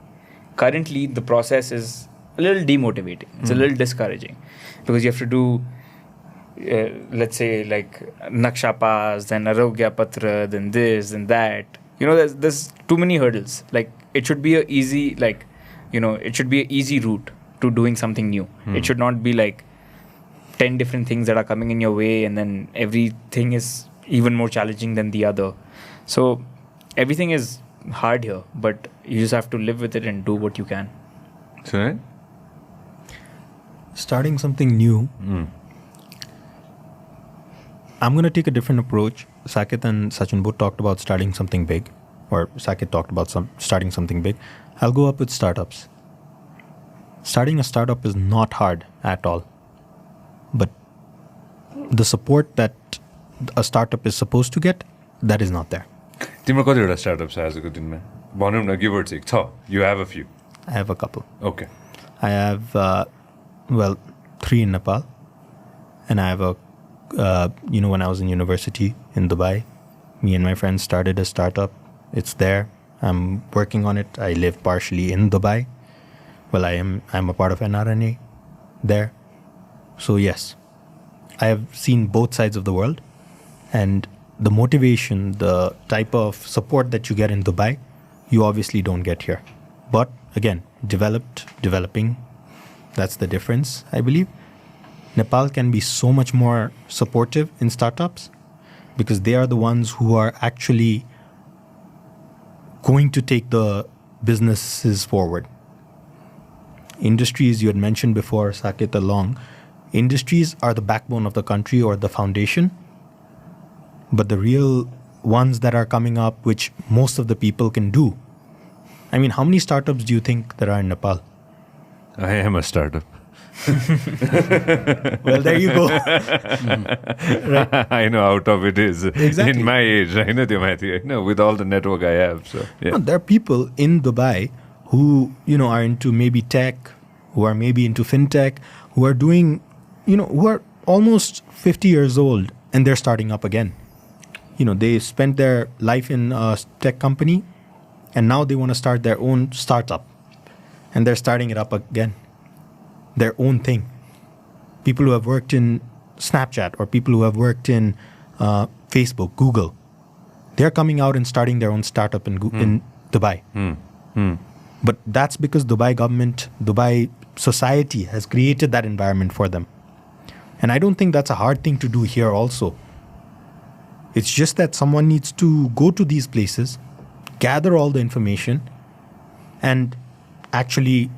Currently, the process is a little demotivating. It's a little discouraging because you have to do, let's say, Naksha Pass, then Arogya Patra, then this, then that. There's too many hurdles. It should be a easy, it should be an easy route to doing something new. It should not be 10 different things that are coming in your way and then everything is even more challenging than the other. So everything is hard here, but you just have to live with it and do what you can. Sorry? Starting something new, I'm going to take a different approach. Saket and Sachin both talked about starting something big, or Saket talked about starting something big. I'll go up with startups. Starting a startup is not hard at all. But the support that a startup is supposed to get, that is not there. तिम्रो कतिवटा startups छ आजको दिनमा? भनौँ न, give or take. You have a few. I have a couple. Okay. I have, 3 in Nepal. And I have when I was in university in Dubai, me and my friends started a startup. It's there. I'm working on it. I live partially in Dubai. Well, I'm a part of NRNA there. So yes, I have seen both sides of the world, and the motivation, the type of support that you get in Dubai, you obviously don't get here. But again, developing, that's the difference, I believe. Nepal can be so much more supportive in startups because they are the ones who are actually going to take the businesses forward. Industries, you had mentioned before, Saket, along, industries are the backbone of the country or the foundation. But the real ones that are coming up, which most of the people can do. I mean, how many startups do you think there are in Nepal? I am a startup. Well, there you go. I know how tough it is. Exactly. In my age, I know, Matthew, with all the network I have. So yeah. No, there are people in Dubai who, are into maybe tech, who are maybe into fintech, who are doing, who are almost 50 years old and they're starting up again. They spent their life in a tech company and now they want to start their own startup and they're starting it up again. Their own thing. People who have worked in Snapchat or people who have worked in Facebook, Google, they're coming out and starting their own startup in Dubai. But that's because Dubai government, Dubai society has created that environment for them. And I don't think that's a hard thing to do here also. It's just that someone needs to go to these places, gather all the information, and actually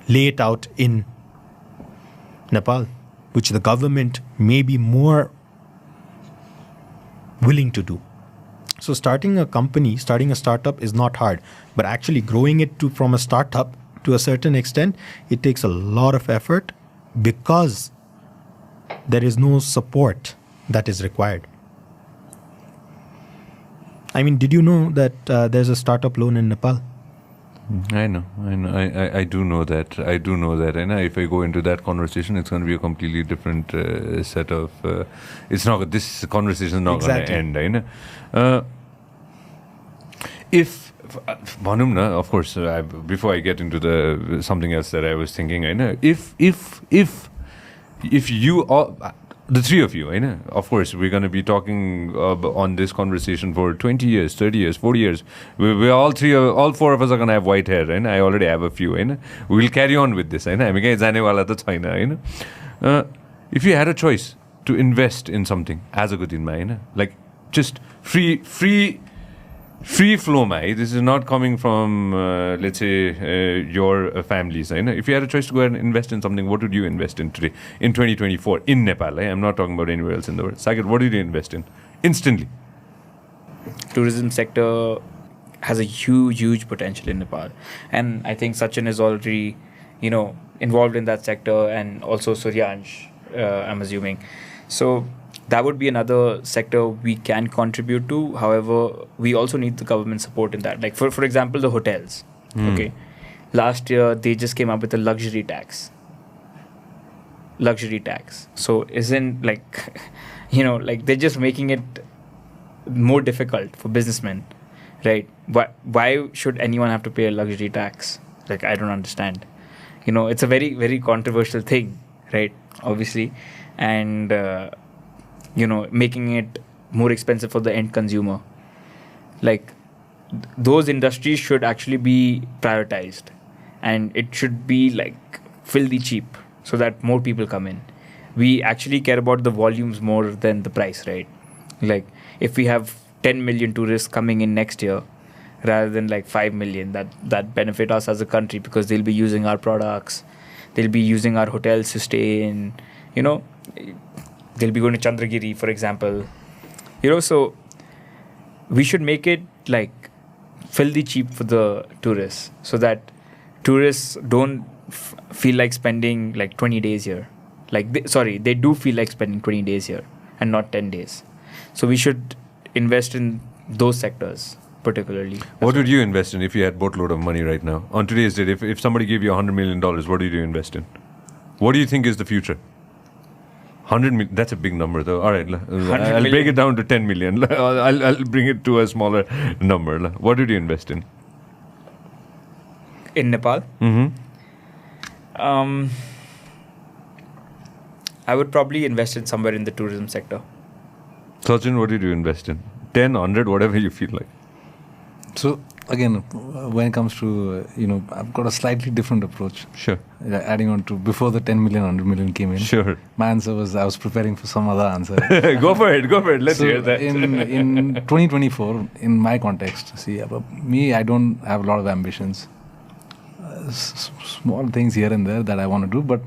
lay it out in Nepal, which the government may be more willing to do. So starting a company, starting a startup is not hard, but actually growing it from a startup to a certain extent, it takes a lot of effort because there is no support that is required. I mean, did you know that there's a startup loan in Nepal? I know. I do know that. And if I go into that conversation, it's going to be a completely different set of. It's not. This conversation is not going to end. If of course, before I get into the something else that I was thinking, if you all. The three of you, of course, we're going to be talking on this conversation for 20 years, 30 years, 40 years. We're all four of us are going to have white hair, I already have a few, We'll carry on with this, If you had a choice to invest in something, as a good in like just free flow, this is not coming from, let's say, your families. If you had a choice to go ahead and invest in something, what would you invest in today, in 2024, in Nepal? I'm not talking about anywhere else in the world. Saket, what did you invest in? Instantly. Tourism sector has a huge potential in Nepal. And I think Sachin is already, involved in that sector, and also Suryansh, I'm assuming. So that would be another sector we can contribute to. However, we also need the government support in that. Like for example, the hotels. Okay, last year they just came up with a luxury tax. So isn't like, like they're just making it more difficult for businessmen, right? Why should anyone have to pay a luxury tax? Like, I don't understand. It's a very, very controversial thing, right? Obviously, and making it more expensive for the end consumer. Like, those industries should actually be prioritized, and it should be like filthy cheap so that more people come in. We actually care about the volumes more than the price, right? Like, if we have 10 million tourists coming in next year rather than like 5 million, that benefit us as a country because they'll be using our products, they'll be using our hotels to stay in, they'll be going to Chandragiri, for example. So we should make it like filthy cheap for the tourists so that tourists don't feel like spending like 20 days here. They do feel like spending 20 days here and not 10 days. So we should invest in those sectors particularly. What would you invest in if you had boatload of money right now? On today's date, if somebody gave you $100 million, what do you invest in? What do you think is the future? 100 million, that's a big number though. All right, I'll break it down to 10 million. I'll bring it to a smaller number. What did you invest in? In Nepal? I would probably invest in somewhere in the tourism sector. Sachin, what did you invest in? 10, 100, whatever you feel like. So again, when it comes to I've got a slightly different approach. Sure. Adding on to before the 10 million, 100 million came in. Sure. My answer was I was preparing for some other answer. Go for it. Let's So hear that. in 2024, in my context, see, me, I don't have a lot of ambitions. Small things here and there that I want to do, but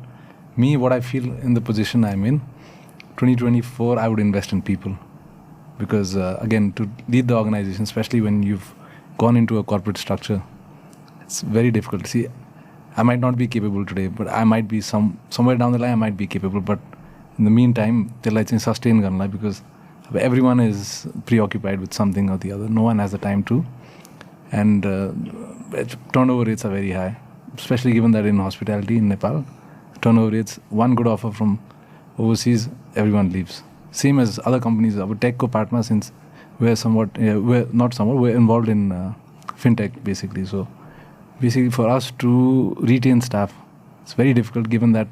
me, what I feel in the position I'm in, 2024, I would invest in people. Because again, to lead the organization, especially when you've gone into a corporate structure, it's very difficult. See, I might not be capable today, but I might be somewhere down the line I might be capable. But in the meantime, त्यसलाई चाहिँ sustain गर्नलाई, because everyone is preoccupied with something or the other. No one has the time to. And turnover rates are very high, especially given that in hospitality in Nepal, turnover rates, one good offer from overseas, everyone leaves. Same as other companies. Our tech co-partner, since we're involved in fintech basically. So basically for us to retain staff, it's very difficult given that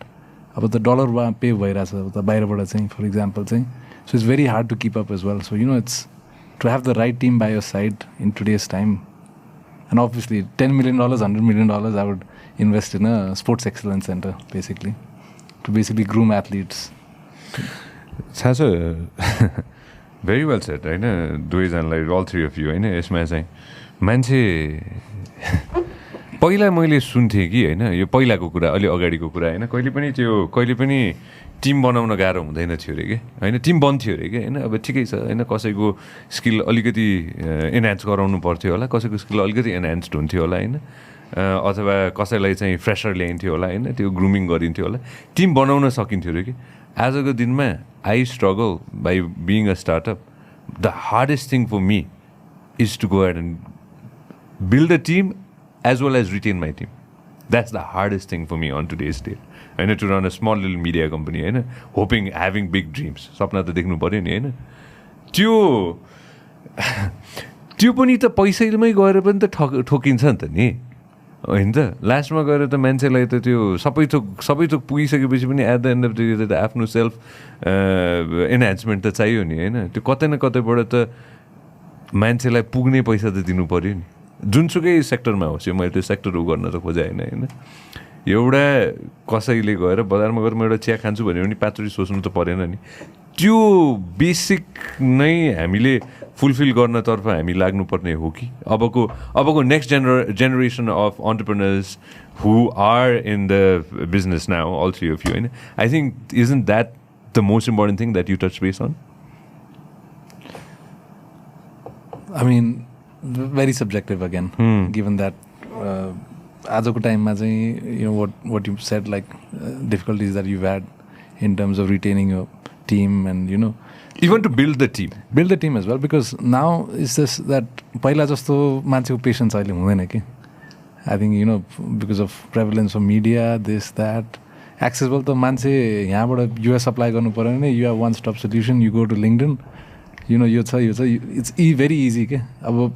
about the dollar pay bhairachha the bairaबाट चाहिँ, for example चाहिँ. So it's very hard to keep up as well. So it's to have the right team by your side in today's time. And obviously $10 million, $100 million, I would invest in a sports excellence center basically to basically groom athletes. It's very well said, होइन दुवैजनालाई, all three of you, होइन यसमा चाहिँ मान्छे पहिला मैले सुन्थेँ कि होइन यो पहिलाको कुरा, अलि अगाडिको कुरा, होइन कहिले पनि टिम बनाउन गाह्रो हुँदैन थियो अरे कि, होइन टिम बन्थ्यो अरे कि, होइन अब ठिकै छ, होइन कसैको स्किल अलिकति एनहान्स गराउनु पर्थ्यो होला, कसैको स्किल अलिकति एनहान्स्ड हुन्थ्यो होला, होइन अथवा कसैलाई चाहिँ फ्रेसर ल्याइन्थ्यो होला, होइन त्यो ग्रुमिङ गरिन्थ्यो होला, टिम बनाउन सकिन्थ्यो अरे कि. आजको दिनमा I struggle by being a startup. The hardest thing for me is to go ahead and build a team as well as retain my team. That's the hardest thing for me on today's date. I need to run a small little media company, hoping, having big dreams. Sapna त देख्नु पर्यो नि, होइन त्यो पनि त पैसैमै गएर पनि त ठोकिन्छ नि त नि, होइन त. लास्टमा गएर त मान्छेलाई त त्यो सबै थोक पुगिसकेपछि पनि at the end of the day त आफ्नो सेल्फ एनहान्समेन्ट त चाहियो नि, होइन त्यो कतै न कतैबाट त मान्छेलाई पुग्ने पैसा त दिनु पऱ्यो नि, जुनसुकै सेक्टरमा होस्. यो मैले त्यो सेक्टर गर्न त खोजेँ होइन एउटा कसैले गएर बजारमा गएर म एउटा चिया खान्छु भने पनि पाँचचोटि सोच्नु त परेन नि. त्यो बेसिक नै हामीले फुलफिल गर्नतर्फ हामी लाग्नुपर्ने हो कि अबको next generation of entrepreneurs who are in the business now, all three of you, होइन I think isn't that the most important thing that you touch base on? I mean, very subjective again, given that आजको टाइममा चाहिँ what you said, like difficulties that you've had in terms of retaining your team and even to build the team as well, because now it's just that पहिला जस्तो मान्छेको patience अहिले हुँदैन कि. I think because of prevalence of media, this that accessible त मान्छे यहाँबाट US apply गर्नु पर्यो भने you have one stop solution, you go to LinkedIn, यो छ it's very easy के. अब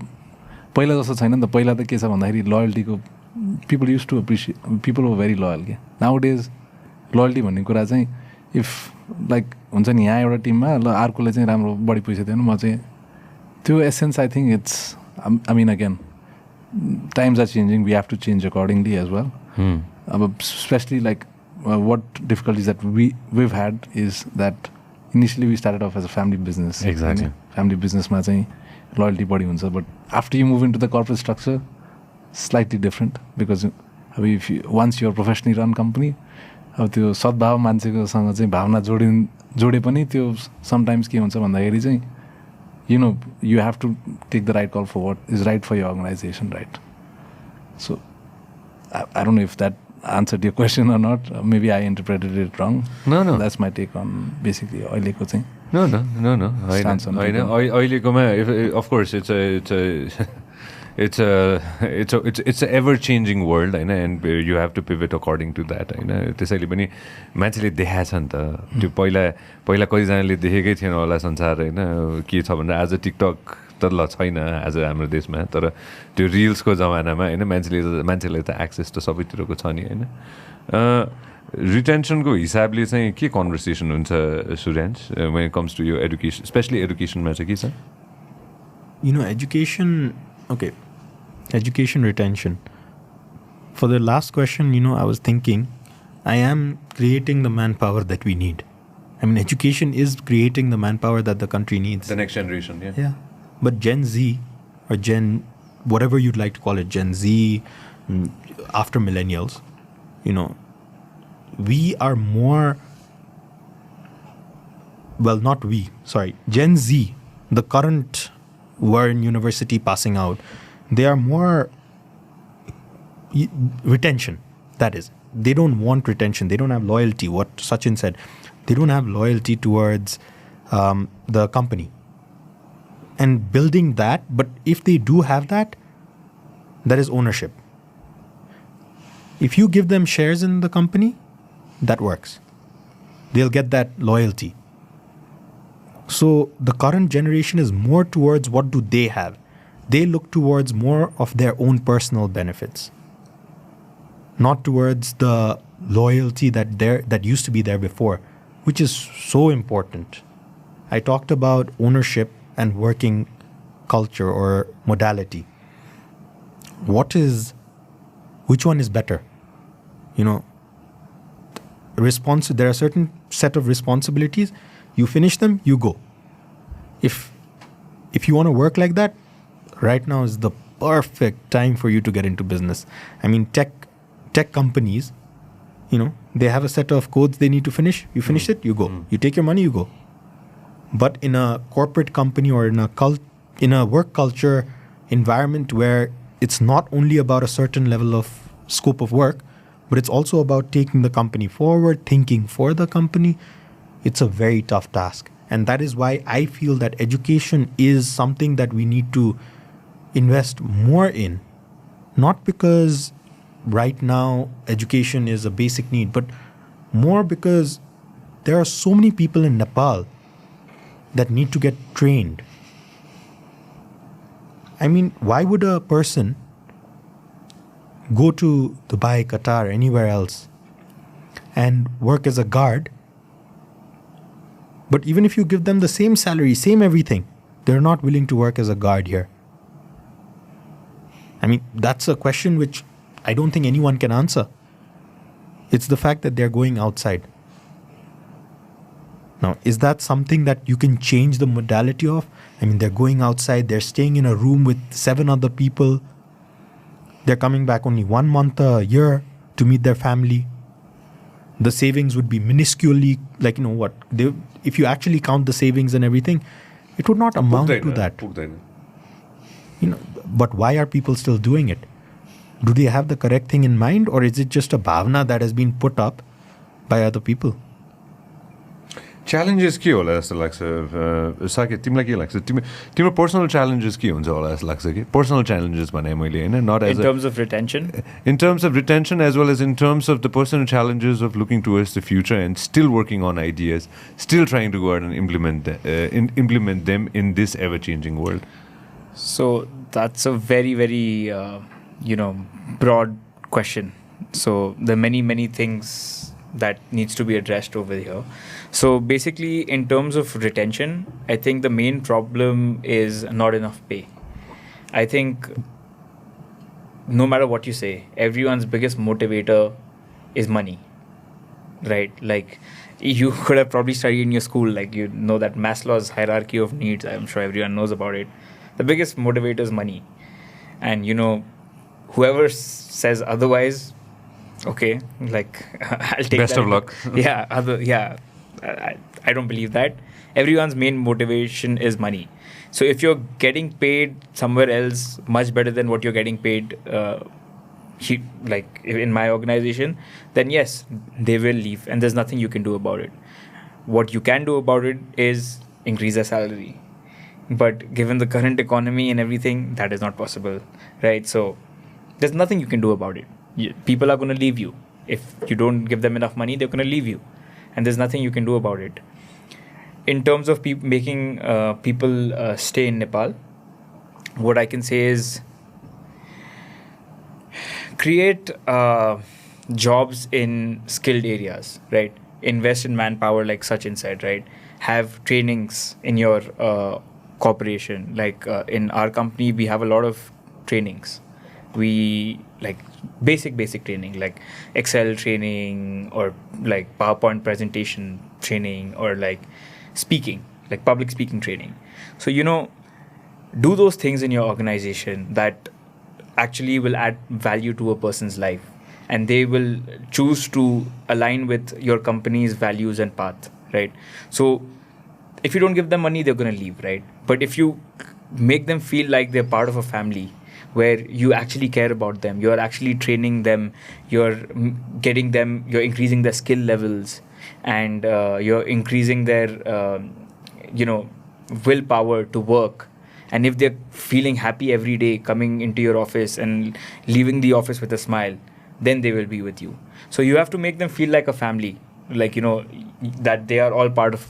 पहिला जस्तो छैन नि त. पहिला त के छ भन्दाखेरि लोयल्टीको people used to appreciate, people were very loyal के. Nowadays लोयल्टी भन्ने कुरा चाहिँ इफ लाइक हुन्छ नि यहाँ एउटा टिममा ल अर्कोले चाहिँ राम्रो बढी पैसा दिएन म चाहिँ त्यो essence I think it's I mean again times are changing, we have to change accordingly as well. अब specially like what difficulties that we've had is that initially we started off as a family business. Exactly. Family business ma chahi loyalty badi huncha, but after you move into the corporate structure, slightly different, because if once you're a professionally run company, अब त्यो सद्भाव मान्छेको सँग चाहिँ भावना जोडे पनि त्यो sometimes के हुन्छ भन्दाखेरि चाहिँ you have to take the right call for what is right for your organization, right? So I don't know if that answered your question or not. Maybe I interpreted it wrong. No. That's my take on basically अहिलेको चाहिँ. No. Stance on people. अहिलेकोमा of course it's a ever changing world, and you have to pivot according to that, त्यसैले पनि मान्छेले देखाछ नि त. त्यो पहिला कतिजनाले देखेकै थिएन होला संसार, के छ भनेर. आज टिकटक त ल छैन आज हाम्रो देशमा, तर त्यो रिल्सको जमानामा मान्छेलाई त एक्सेस त सबैतिरको छ नि, रिटेन्सनको हिसाबले चाहिँ के कन्भर्सेसन हुन्छ Suryansh when it comes to your education, specially एडुकेसनमा चाहिँ के छ? education, okay, education retention. For the last question, I was thinking, I am creating the manpower that we need. I mean, education is creating the manpower that the country needs. The next generation, yeah. Yeah. But Gen Z, or whatever you'd like to call it, Gen Z, after millennials, we are more, well, not we, sorry, Gen Z, the current were in university passing out, they are more retention, that is. They don't want retention. They don't have loyalty. What Sachin said, they don't have loyalty towards the company. And building that, but if they do have that is ownership. If you give them shares in the company, that works. They'll get that loyalty. So the current generation is more towards what do they have. They look towards more of their own personal benefits, not towards the loyalty that used to be there before, which is so important. I talked about ownership and working culture or modality. Which one is better? There are certain set of responsibilities. You finish them, you go. If you want to work like that, right now is the perfect time for you to get into business. I mean, tech companies, they have a set of codes they need to finish. You finish it, you go. You take your money, you go. But in a corporate company or in a work culture environment where it's not only about a certain level of scope of work, but it's also about taking the company forward, thinking for the company, it's a very tough task. And that is why I feel that education is something that we need to invest more in. Not because right now education is a basic need, but more because there are so many people in Nepal that need to get trained. I mean, why would a person go to Dubai, Qatar, anywhere else and work as a guard? But even if you give them the same salary, same everything, they're not willing to work as a guard here. I mean, that's a question which I don't think anyone can answer. It's the fact that they're going outside. Now, is that something that you can change the modality of? I mean, they're going outside, they're staying in a room with 7 other people. They're coming back only 1 month a year to meet their family. The savings would be minusculely, if you actually count the savings and everything, it would not amount to that. But why are people still doing it? Do they have the correct thing in mind, or is it just a bhavna that has been put up by other people? Challenges के होला जस्तो लाग्छ साकेत तिमीलाई के लाग्छ तिम्रो personal challenges के हुन्छ होला जस्तो लाग्छ कि पर्सनल challenges भने मैले हैन not as in terms of retention as well as in terms of the personal challenges of looking towards the future and still working on ideas, still trying to go out and implement them in this ever changing world. So that's a very, very broad question. So there are many things that needs to be addressed over here. So basically, in terms of retention, I think the main problem is not enough pay. I think no matter what you say, everyone's biggest motivator is money, right? Like, you could have probably studied in your school, that Maslow's hierarchy of needs. I'm sure everyone knows about it. The biggest motivator is money. And, whoever says otherwise, okay, I'll take best that. of luck. I don't believe that. Everyone's main motivation is money. So if you're getting paid somewhere else much better than what you're getting paid, in my organization, then yes, they will leave, and there's nothing you can do about it. What you can do about it is increase their salary. But given the current economy and everything, that is not possible, right? So there's nothing you can do about it. People are going to leave you. If you don't give them enough money, they're going to leave you. And there's nothing you can do about it. In terms of making people stay in Nepal, what I can say is create jobs in skilled areas, right? Invest in manpower, like Sachin said, right? Have trainings in your corporation. Like in our company, we have a lot of trainings. We like basic training, like Excel training, or like PowerPoint presentation training, or like speaking, like public speaking training. So, do those things in your organization that actually will add value to a person's life, and they will choose to align with your company's values and path, right? So if you don't give them money, they're going to leave, right? But if you make them feel like they're part of a family, where you actually care about them, you're actually training them, you're increasing their skill levels, and you're increasing their willpower to work. And if they're feeling happy every day coming into your office and leaving the office with a smile, then they will be with you. So you have to make them feel like a family, like, that they are all part of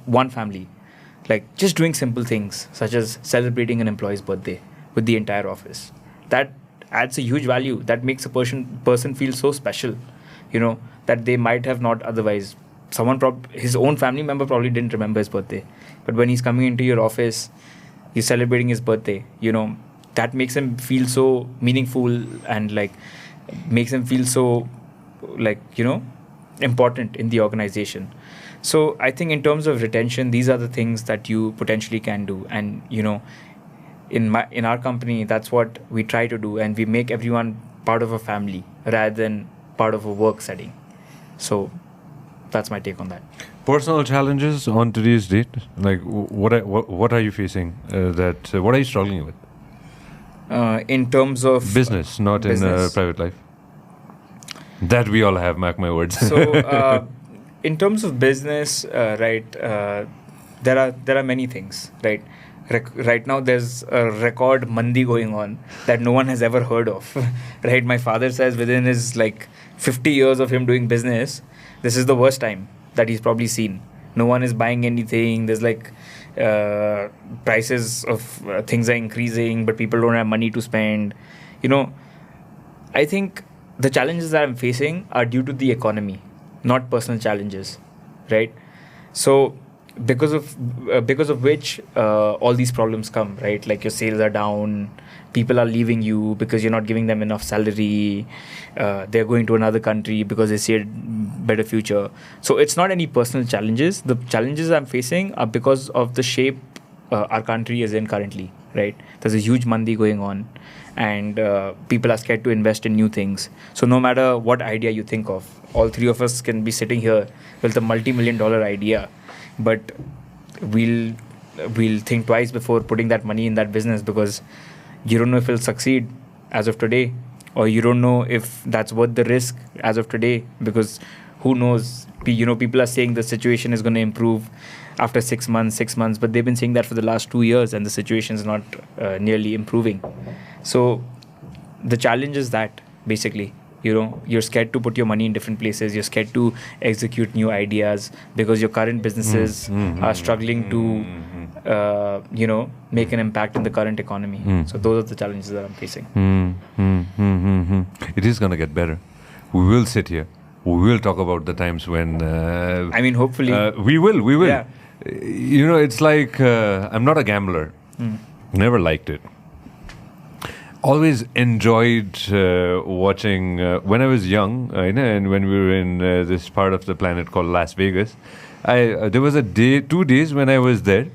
one family. Like just doing simple things such as celebrating an employee's birthday with the entire office. That adds a huge value. That makes a person feel so special, that they might have not otherwise. His own family member probably didn't remember his birthday. But when he's coming into your office, you're celebrating his birthday, that makes him feel so meaningful, and like makes him feel so like, important in the organization. So I think in terms of retention, these are the things that you potentially can do. And, in our company, that's what we try to do. And we make everyone part of a family rather than part of a work setting. So that's my take on that. Personal challenges on today's date, like what are you facing? What are you struggling with? In terms of business, not in private life. That we all have, mark my words. So, in terms of business, right, there are many things, right. Right now, there's a record mandi going on that no one has ever heard of, right? My father says within his 50 years of him doing business, this is the worst time that he's probably seen. No one is buying anything. There's prices of things are increasing, but people don't have money to spend. I think the challenges that I'm facing are due to the economy, not personal challenges, right? So because of which all these problems come, right? Like your sales are down, people are leaving you because you're not giving them enough salary, they're going to another country because they see a better future. So it's not any personal challenges. The challenges I'm facing are because of the shape our country is in currently, right? There's a huge mandi going on, and people are scared to invest in new things. So no matter what idea you think of, all three of us can be sitting here with a multi-million-dollar idea, but we'll think twice before putting that money in that business, because you don't know if it'll succeed as of today, or you don't know if that's worth the risk as of today, because who knows? People are saying the situation is going to improve after 6 months, but they've been saying that for the last 2 years, and the situation is not nearly improving. So the challenge is that basically, you're scared to put your money in different places. You're scared to execute new ideas because your current businesses are struggling to, make an impact in the current economy. So those are the challenges that I'm facing. It is going to get better. We will sit here. We will talk about the times when... hopefully. We will. Yeah. It's like I'm not a gambler. Never liked it. Always enjoyed watching when I was young, and when we were in this part of the planet called Las Vegas. There was 2 days when I was there,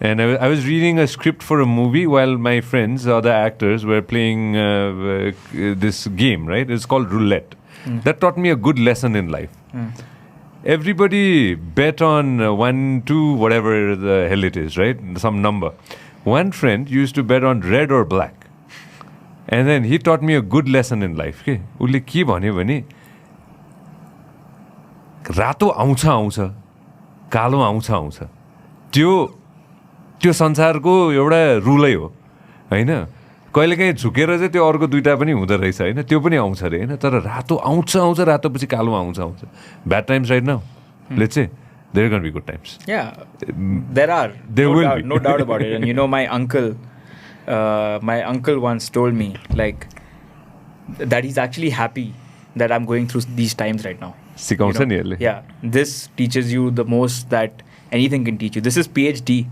and I was reading a script for a movie while my friends, other actors, were playing this game. Right? It's called roulette. That taught me a good lesson in life. Everybody bet on 1, 2, whatever the hell it is, right? Some number. One friend used to bet on red or black. And then he taught me a good lesson in life. उसले के भन्यो भने रातो आउँछ कालो आउँछ त्यो संसारको एउटा रुलै हो हैन कहिलेकाहीँ झुकेर चाहिँ त्यो अर्को दुईटा पनि हुँदो रहेछ हैन त्यो पनि आउँछ रे हैन तर रातो आउँछ रातोपछि कालो आउँछ bad times right now let's say there are going to be good times. Yeah, there will be no doubt about it. And my uncle once told me that he's actually happy that I'm going through these times right now. Yeah, this teaches you the most that anything can teach you. This is PhD,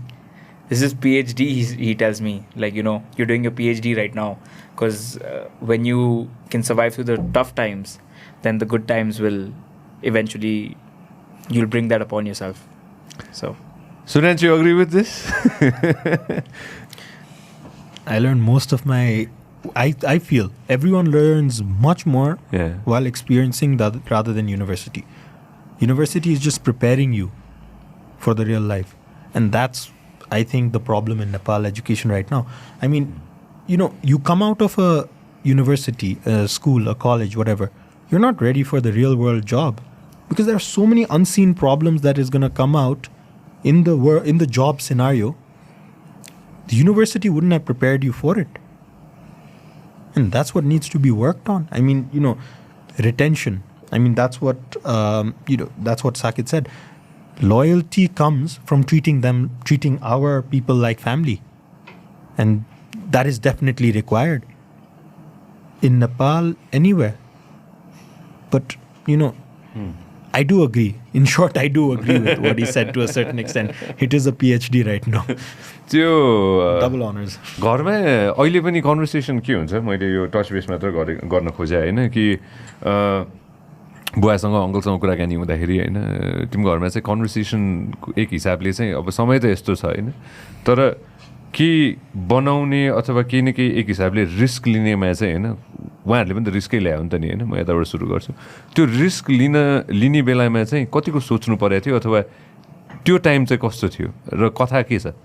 this is PhD, he tells me, like, you know, you're doing a PhD right now, because when you can survive through the tough times, then the good times will eventually, you'll bring that upon yourself. So Suryansh, you agree with this? I learned most of my. I feel everyone learns much more Yeah. while experiencing that rather than university. University is just preparing you for the real life, and that's, I think, the problem in Nepal education right now. I mean, you know, you come out of a university, a school, a college, whatever, you're not ready for the real world job because there are so many unseen problems that is going to come out in the job scenario. The university wouldn't have prepared you for it. And that's what needs to be worked on. I mean, you know, retention. I mean, that's what, that's what Saket said. Loyalty comes from treating our people like family. And that is definitely required. In Nepal, anywhere. But, you know, I do agree. In short, I do agree with what he said to a certain extent. It is a PhD right now. त्यो Double honors. घरमा अहिले पनि conversation के हुन्छ, मैले यो touch base मात्र गर्न खोजेँ होइन, कि बुवासँग अङ्कलसँग कुराकानी हुँदाखेरि होइन, तिम्रो घरमा चाहिँ कन्भर्सेसन एक हिसाबले चाहिँ अब समय त यस्तो छ होइन, तर कि बनाउने अथवा केही न केही एक हिसाबले रिस्क लिनेमा चाहिँ होइन, उहाँहरूले पनि त रिस्कै ल्यायो नि त नि होइन, म यताबाट सुरु गर्छु। त्यो रिस्क लिने बेलामा चाहिँ कतिको सोच्नु परेको थियो, अथवा त्यो टाइम चाहिँ कस्तो थियो, र कथा के छ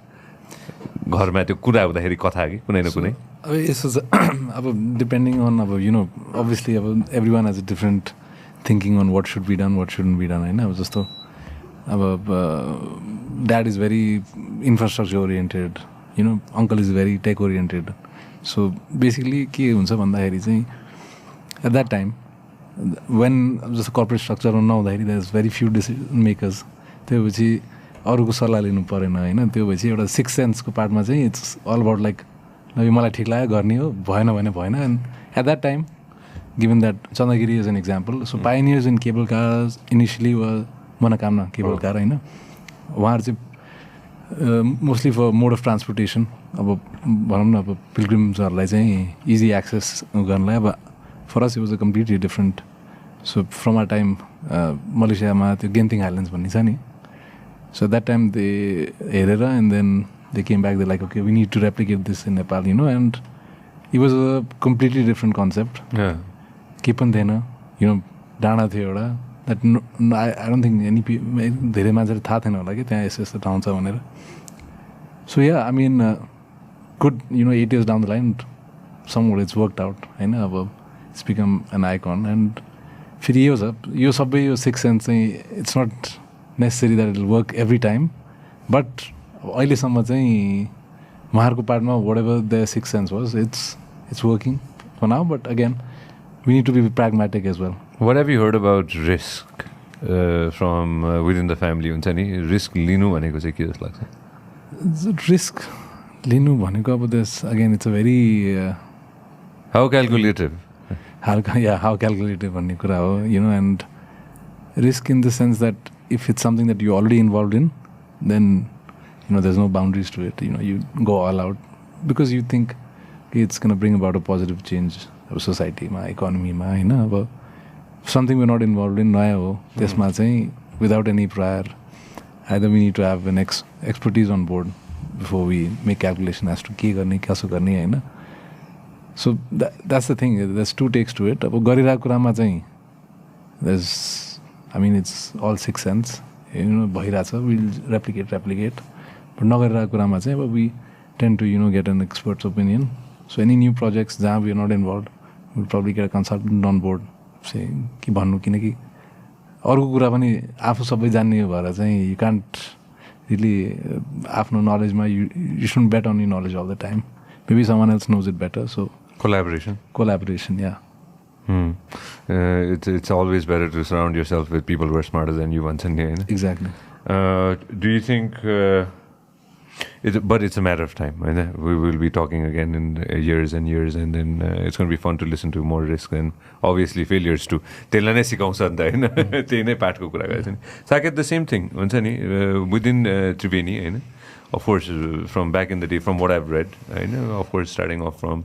घरमा, त्यो कुरा हुँदाखेरि कथा कि कुनै न कुनै? अब यसो छ अब डिपेन्डिङ अन अब यु नो अभियसली अब everyone has a different thinking on what should be done, what shouldn't be done होइन। अब जस्तो अब dad is very infrastructure oriented, you know uncle is very tech oriented. So basically के हुन्छ भन्दाखेरि चाहिँ at that time when जस्तो corporate स्ट्रक्चरमा नहुँदाखेरि that is very few decision makers, त्यो पछि अरूको सल्लाह लिनु परेन होइन। त्यो भएपछि एउटा सिक्स सेन्सको पार्टमा चाहिँ इट्स अल अबाउट लाइक यो मलाई ठिक लाग्यो गर्ने हो, भएन भने भएन। And at that time given that Chandragiri is an example, so pioneers in cable cars initially वा मनोकामना केबल कार होइन, उहाँहरू चाहिँ mostly for mode of transportation, अब भनौँ न अब पिलग्रिम्सहरूलाई चाहिँ इजी एक्सेस गर्नलाई। अब for us it was a completely different. So from a time मलेसियामा त्यो गेन्थिङ आइल्यान्ड्स भन्ने छ नि, so at that time they हेरेर and then they came back, they're like okay we need to replicate this in Nepal, you know, and it was a completely different concept. के पनि थिएन, you know, डाँडा थियो एउटा, that I don't think any धेरै मान्छेले थाहा थिएन होला कि त्यहाँ यस्तो ठाउँ छ भनेर। So yeah, I mean good, you know, 8 years down the line somewhat it's worked out होइन, अब it's become an icon। and फेरि यो सबै यो सिक्स सेन्स चाहिँ it's not necessary that it will work every time, but अहिलेसम्म चाहिँ उहाँहरूको पार्टमा whatever their sixth sense was, it's working for now, but again we need to be pragmatic as well. What have you heard about risk from within the family? हुन्छ नि, risk लिनु भनेको चाहिँ के जस्तो लाग्छ? रिस्क लिनु भनेको अब this again it's a very how calculative how calculative भन्ने कुरा हो, you know, and risk in the sense that if it's something that you're already involved in, then you know there's no boundaries to it, you know, you go all out because you think it's going to bring about a positive change of society ma, economy ma, होइन। अब something we're not involved in नयाँ हो, त्यसमा चाहिँ without any prior, either we need to have an expertise on board before we make calculation as to के गर्ने कसो गर्ने होइन। So that's the thing, there's two takes to it। अब गरिरहेको कुरामा चाहिँ there's I mean it's all six sense, you know, भइरहेछ, we'll replicate, but नगरिरहेको कुरामा चाहिँ अब we tend to, you know, get an expert's opinion। So any new projects जहाँ we are not involved, we'll probably get a consultant on board, say कि भन्नु, किनकि अरूको कुरा पनि आफू सबै जान्ने भएर चाहिँ you can't really आफ्नो नलेजमा you shouldn't bet on your knowledge all the time, maybe someone else knows it better, so collaboration yeah। It's always better to surround yourself with people who are smarter than you once in here. Exactly. Do you think but it's a matter of time, right? We will be talking again in years and years, and then it's going to be fun to listen to more risk and obviously failures too. त्यसलाई नै सिकाउँछ नि त होइन, त्यही नै पाठको कुरा गरेछ नि। Saket, the same thing हुन्छ नि, within Triveni होइन, of course, from back in the day, from what I've read, of course, starting off from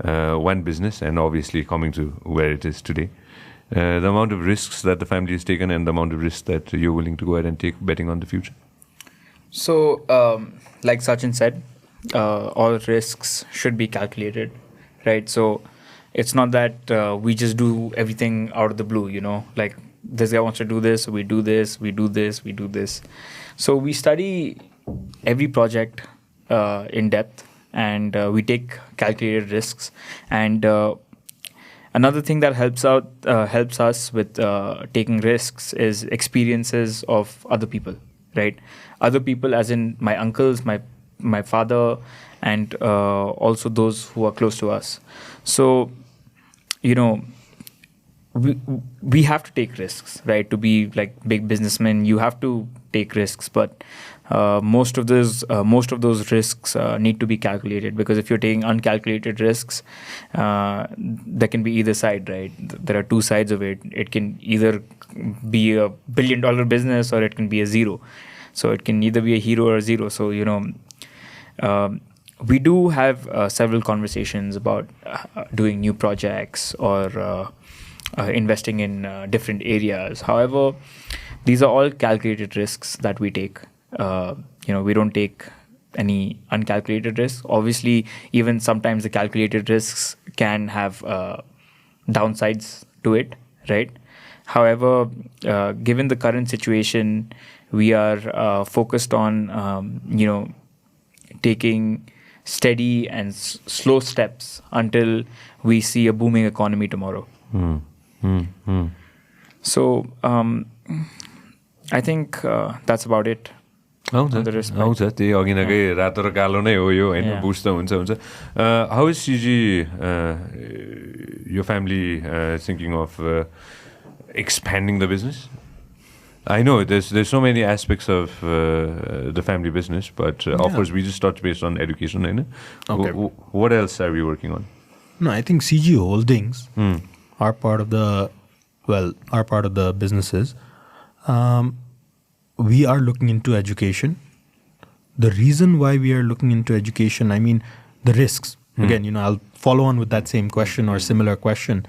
one business and obviously coming to where it is today. The amount of risks that the family has taken and the amount of risks that you're willing to go ahead and take betting on the future. So, like Sachin said, all risks should be calculated, right? So it's not that we just do everything out of the blue, like this guy wants to do this, we do this, we do this, we do this. So we study every project in depth, and we take calculated risks. And another thing that helps us with taking risks is experiences of other people, right? Other people, as in my uncles, my father, and also those who are close to us. So, we have to take risks, right? To be like big businessmen, you have to take risks, but most of those risks need to be calculated, because if you're taking uncalculated risks, there can be either side, right? There are two sides of it. It can either be a $1 billion business, or it can be a zero. So it can either be a hero or a zero. So we do have several conversations about doing new projects or investing in different areas. However, these are all calculated risks that we take. We don't take any uncalculated risks. Obviously, even sometimes the calculated risks can have downsides to it, right? However, given the current situation, we are focused on, taking steady and slow steps until we see a booming economy tomorrow. So I think that's about it. आउँछ त्यही अघि नकै रातो र कालो नै हो यो होइन, बुझ्दा हुन्छ. How is CG, your family thinking of expanding the business? I know there's so many aspects of the family business, but of course we just touch based on education, right? Okay. What else are we working on? No, I think CG Holdings are part of the businesses. We are looking into education. The reason why we are looking into education, I mean, the risks. Again, I'll follow on with that same question or similar question.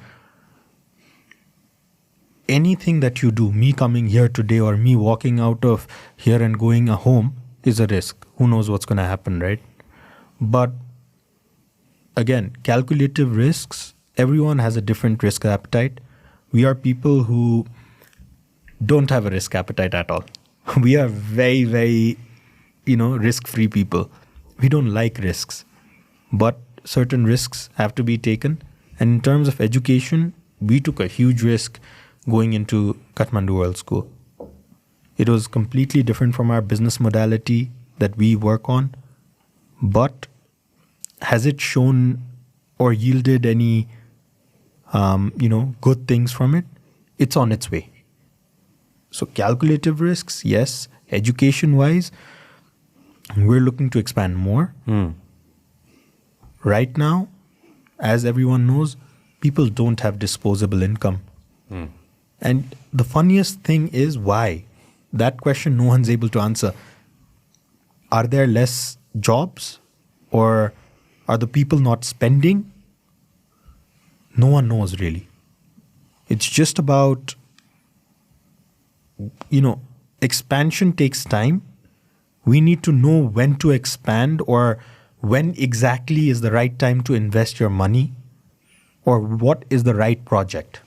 Anything that you do, me coming here today or me walking out of here and going home, is a risk. Who knows what's going to happen, right? But again, calculative risks, everyone has a different risk appetite. We are people who don't have a risk appetite at all. We are very, very, risk-free people. We don't like risks. But certain risks have to be taken. And in terms of education, we took a huge risk going into Kathmandu World School. It was completely different from our business modality that we work on. But has it shown or yielded any, good things from it? It's on its way. So calculative risks, yes. Education-wise, we're looking to expand more. Right now, as everyone knows, people don't have disposable income. And the funniest thing is why? That question no one's able to answer. Are there less jobs? Or are the people not spending? No one knows really. It's just about, expansion takes time. We need to know when to expand, or when exactly is the right time to invest your money, or what is the right project.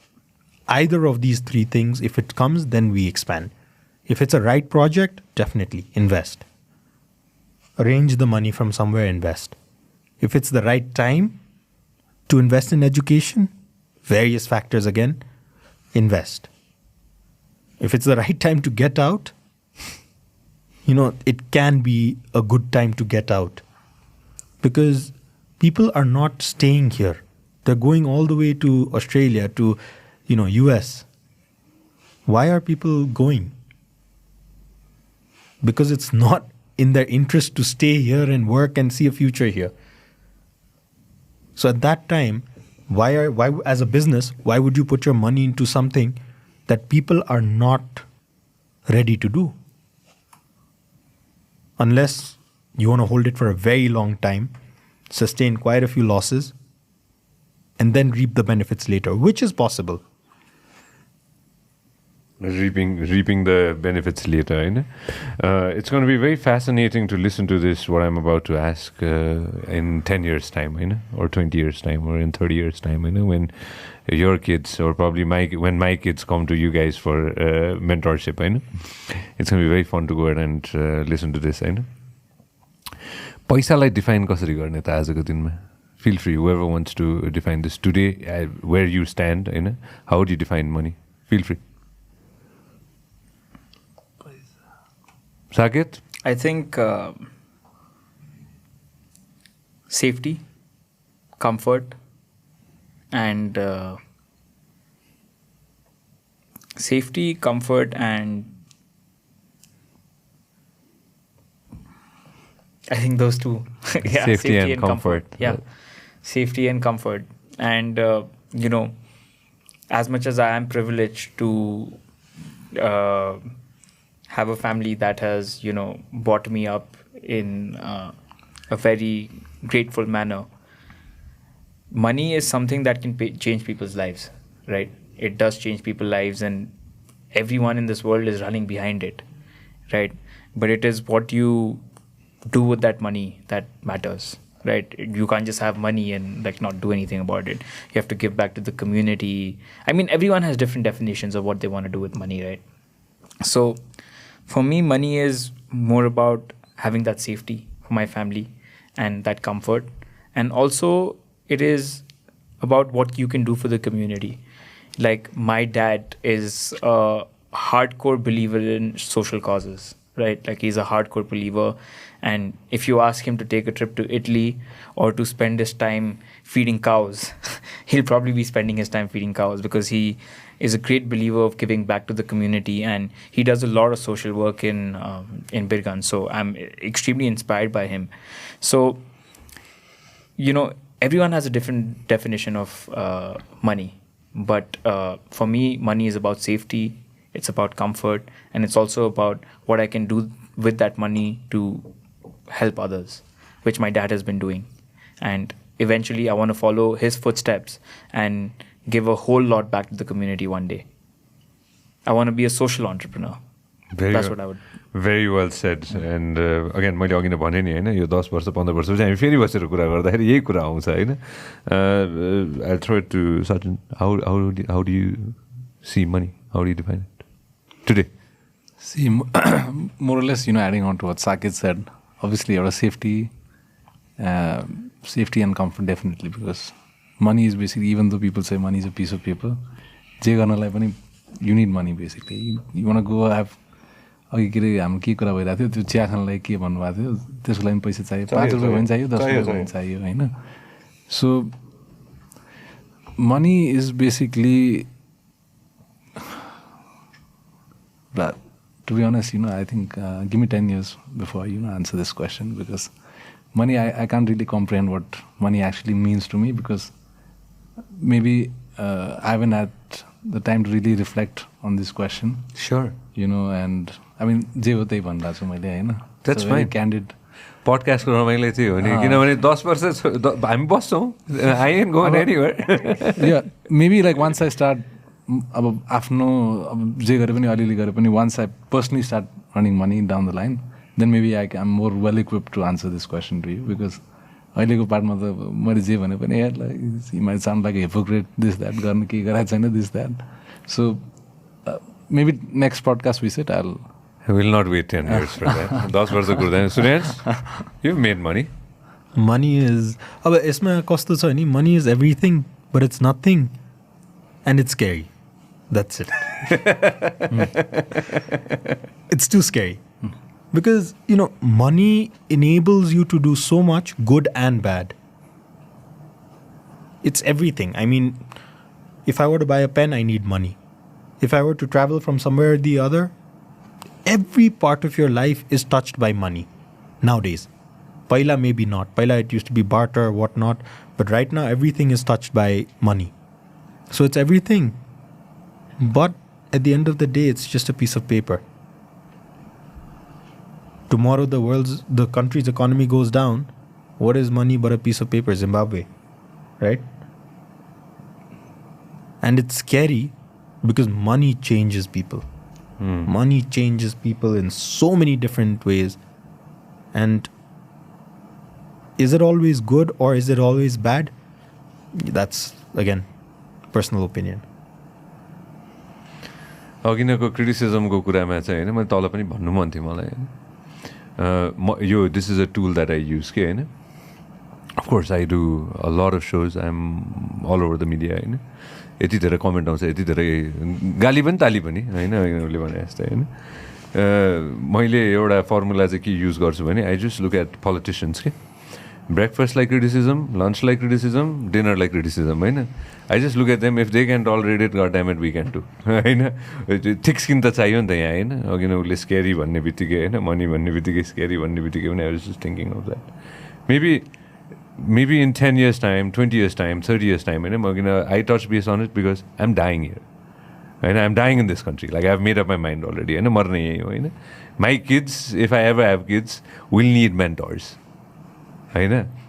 Either of these three things, if it comes, then we expand. If it's a right project, definitely invest. Arrange the money from somewhere, invest. If it's the right time to invest in education, various factors again, invest. If it's the right time to get out, it can be a good time to get out. Because people are not staying here. They're going all the way to Australia, to US. Why are people going? Because it's not in their interest to stay here and work and see a future here. So at that time, why as a business, why would you put your money into something that people are not ready to do? Unless, You want to hold it for a very long time, sustain quite a few losses, and then reap the benefits later, which is possible. Reaping the benefits later, you know? It's going to be very fascinating to listen to this, what I'm about to ask in 10 years' time, you know, or 20 years' time, or in 30 years' time, you know, when your kids, or probably when my kids come to you guys for mentorship, you know? It's going to be very fun to go ahead and listen to this, you know? पैसालाई define कसरी गर्ने त आजको दिनमा? Feel free, whoever wants to define this today, where you stand, you know, how do you define money? Feel free. Saket? I think safety, comfort, and I think those two. Yeah, safety and comfort. Yeah, safety and comfort. And, you know, as much as I am privileged to have a family that has, you know, brought me up in a very grateful manner, money is something that can change people's lives, right? It does change people's lives, and everyone in this world is running behind it, right? But it is what you do with that money that matters, right? You can't just have money and like not do anything about it. You have to give back to the community. I mean, everyone has different definitions of what they want to do with money, right? So for me, money is more about having that safety for my family and that comfort. And also it is about what you can do for the community. Like my dad is a hardcore believer in social causes, right? Like he's a hardcore believer. And if you ask him to take a trip to Italy or to spend his time feeding cows, he'll probably be spending his time feeding cows, because he is a great believer of giving back to the community, and he does a lot of social work in Birgan. So I'm extremely inspired by him. So, you know, everyone has a different definition of money. But for me, money is about safety, it's about comfort, and it's also about what I can do with that money to help others, which my dad has been doing. And eventually I want to follow his footsteps and give a whole lot back to the community one day. I want to be a social entrepreneur. That's what I would. Very well said. And again, मैले अघि नै भने नि हैन, यो 10 वर्ष 15 वर्षपछि हामी फेरि बसेर कुरा गर्दाखेरि यही कुरा आउँछ हैन. I'll throw it to Sachin. How do you see money? How do you define it today? See, more or less, you know, adding on to what Saket said, obviously, our safety and comfort, definitely, because money is basically, even though people say money is a piece of paper, you need money, basically. You want to go have, अघि के अरे हाम्रो के कुरा भइरहेको थियो, त्यो chia खानलाई के भन्नुभएको थियो, त्यसको लागि पैसा चाहियो, 5 रुपियाँ पनि चाहियो, 10 रुपियाँ पनि चाहियो हैन. So money is basically, but to be honest, you know, I think give me 10 years before, you know, answer this question, because money, I can't really comprehend what money actually means to me, because maybe I haven't had the time to really reflect on this question. Sure. You know, and I mean, जे हो त्यही भनिरहेको छु मैले हैन. That's fine. Candid. Podcastको रमाइलो चाहिँ हो नि, किनभने 10 वर्ष हामी बस्छौँ. I ain't going anywhere. Yeah, maybe like once I start, अब आफ्नो अब जे गरे पनि अलिअलि गरे पनि, once I personally start earning money down the line, then maybe I'm more well equipped to answer this question to you, because अहिलेको पार्टमा त मैले जे भने पनि यार, like you might sound like a hypocrite, this that, गर्न के गराएको छैन, this that. So maybe next podcast we sit, I will not wait 10 years for that. 10 वर्ष कुर्दैन. Suryansh, you've made money. Money is, अब यसमा कस्तो छ नि, money is everything, but it's nothing, and it's scary. That's it. It's too scary. Because, you know, money enables you to do so much good and bad. It's everything. I mean, if I were to buy a pen, I need money. If I were to travel from somewhere or the other, every part of your life is touched by money nowadays. Paila maybe not. Paila it used to be barter, whatnot. But right now, everything is touched by money. So it's everything. But at the end of the day, it's just a piece of paper. tomorrow the country's economy goes down, what is money but a piece of paper? Zimbabwe, right? And it's scary because money changes people. Money changes people in so many different ways. And is it always good or is it always bad? That's, again, personal opinion. अघिनको क्रिटिसिजमको कुरामा चाहिँ होइन मैले तल पनि भन्नु मन थियो मलाई होइन यो this is a tool that I use के होइन of course I do a lot of shows I am all over the media होइन यति धेरै कमेन्ट आउँछ यति धेरै गाली पनि ताली पनि होइन उसले भने जस्तै होइन मैले एउटा फर्मुला चाहिँ के युज गर्छु भने I just look at politicians के ब्रेकफास्टलाई क्रिटिसिजम लन्चलाई क्रिटिसिजम डिनरलाई क्रिटिसिजम होइन I just look at them if they can tolerate it god damn it we can too होइन थिक स्किन त चाहियो नि त यहाँ होइन अघि नै उसले स्केरी भन्ने बित्तिकै होइन मनी भन्ने बित्तिकै स्केरी भन्ने बित्तिकै पनि I was just thinking of that maybe in 10 years time, 20 years time, 30 years time, I touch base on it because I'm dying here. And I'm dying in this country. Like I've made up my mind already. My kids, if I ever have kids, will need mentors.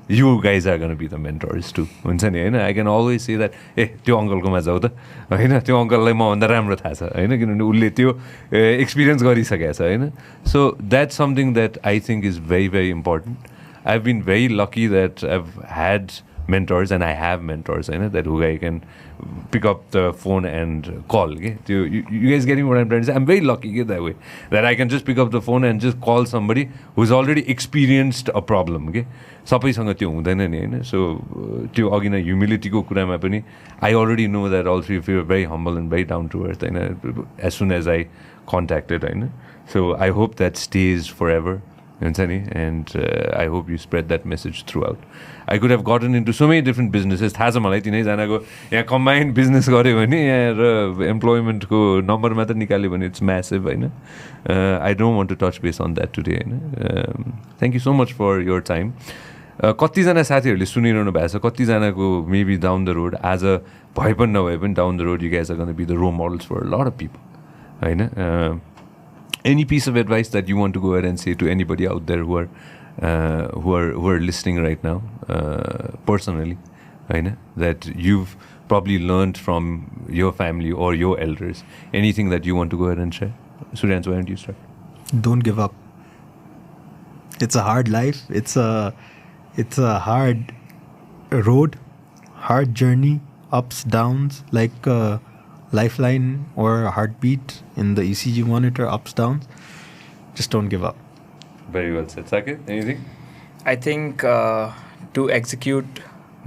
You guys are going to be the mentors too. I can always say that, hey, त्यो अङ्कलकोमा जाऊ त होइन त्यो अङ्कललाई मभन्दा राम्रो थाहा छ होइन किनभने उसले त्यो एक्सपिरियन्स गरिसकेको छ होइन so that's something that I think is very very important I've been very lucky that I've had mentors and I have mentors, that who I can pick up the phone and call. Okay? You guys getting what I'm trying to say? I'm very lucky that way. That I can just pick up the phone and just call somebody who's already experienced a problem. Okay? सबैसँग त्यो हुँदैन नि होइन सो त्यो अघि नै ह्युमिलिटीको कुरामा पनि I already know that all three of you are very humble and very down to earth होइन as soon as I contacted होइन so I hope that stays forever. And I hope you spread that message throughout. I could have gotten into so many different businesses. थाहा छ मलाई तिनैजनाको यहाँ combined business गऱ्यो भने यहाँ र इम्प्लोइमेन्टको number मात्र निकाल्यो भने इट्स म्यासिभ होइन I don't want to touch base on that today होइन thank you so much for your time कतिजना साथीहरूले सुनिरहनु भएको छ कतिजनाको मेबी डाउन द रोड आज भए पनि नभए पनि down the road you guys are gonna be the role models for lot of people होइन any piece of advice that you want to go ahead and say to anybody out there who are listening right now, personally, that you've probably learned from your family or your elders, anything that you want to go ahead and share? Suryansh, why don't you start? Don't give up. It's a hard life. It's a hard road, hard journey, ups, downs, like lifeline or a heartbeat in the ECG monitor, ups, downs. Just don't give up. Very well said. Saket, anything? I think to execute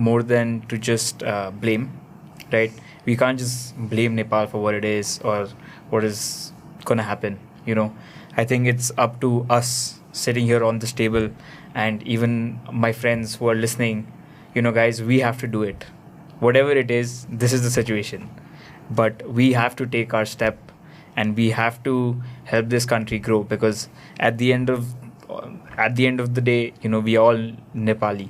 more than to just blame, right? We can't just blame Nepal for what it is or what is going to happen, I think it's up to us sitting here on this table and even my friends who are listening, guys, we have to do it. Whatever it is, this is the situation. But we have to take our step and we have to help this country grow because at the end of the day, we are all Nepali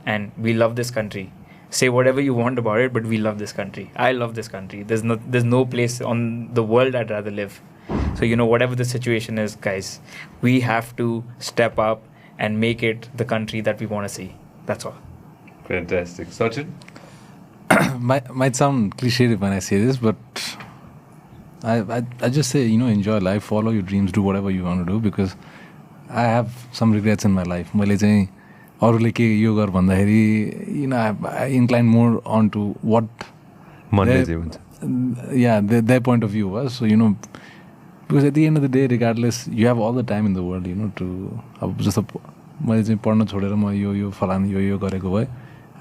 and we love this country. Say whatever you want about it, but we love this country. I love this country. There's no place on the world I'd rather live. So, whatever the situation is, guys, we have to step up and make it the country that we want to see. That's all. Fantastic. Sachin? Might sound cliche when I say this, but I just say, enjoy life, follow your dreams, do whatever you want to do because I have some regrets in my life. मैले चाहिँ अरूले के यो गर भन्दाखेरि I incline more onto what their point of view was. So, because at the end of the day, regardless, you have all the time in the world, to अब जस्तो मैले चाहिँ पढ्न छोडेर म यो फलान यो गरेको भए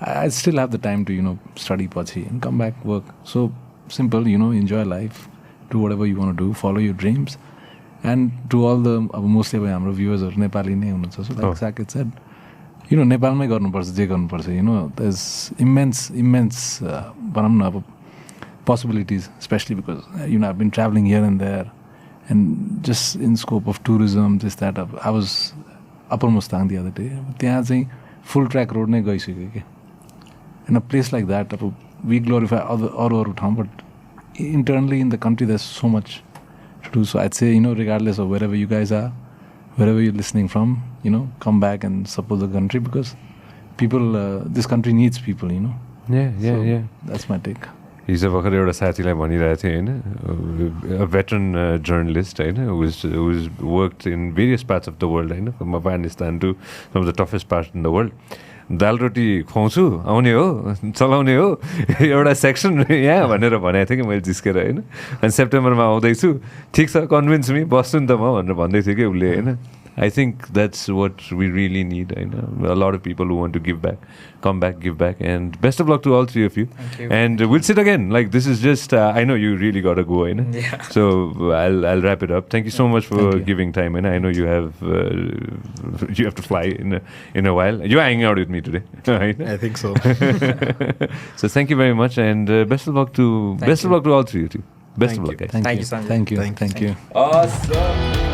I still have the time to, study pachi and come back, work. So simple, enjoy life, do whatever you want to do, follow your dreams. And to all the, mostly our viewers are Nepali नै हुनुहुन्छ. So like Saket said, नेपालमै गर्नुपर्छ जे गर्नुपर्छ, there's immense भनौँ न possibilities, especially because, I've been traveling here and there and just in scope of tourism, this, that. I was Upper Mustang the other day. त्यहाँ चाहिँ full track road नै गइसक्यो के. In a place like that, we glorify other town, but internally in the country, there's so much to do. So I'd say, regardless of wherever you guys are, wherever you're listening from, come back and support the country because people, this country needs people, Yeah. That's my take. हिजो भर्खर एउटा साथीलाई भनिरहेको थिएँ होइन, veteran journalist होइन, who's worked in various parts of the world होइन, from Afghanistan to some of the toughest parts in the world. दाल रोटी खुवाउँछु, आउने हो, चलाउने हो, एउटा सेक्सन यहाँ भनेर भनेको थिएँ कि मैले जिस्केर होइन. अनि सेप्टेम्बरमा आउँदैछु, ठिक छ, कन्भिन्स मी, बस्छु नि त म भनेर भन्दै थियो कि उसले होइन. I think that's what we really need. I know a lot of people who want to give back, come back, give back, and best of luck to all three of you. Thank you. And we'll sit again. Like this is just, I know you really gotta go, I know. Yeah. So I'll wrap it up. Thank you so much for giving time, and I know you have to fly in a while. You're hanging out with me today, right? I think so. So thank you very much, and best of luck to all three of you. Best of luck, guys. Thank you, Sanjay. Thank you. Awesome.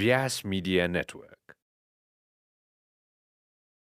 Vyas Media Network.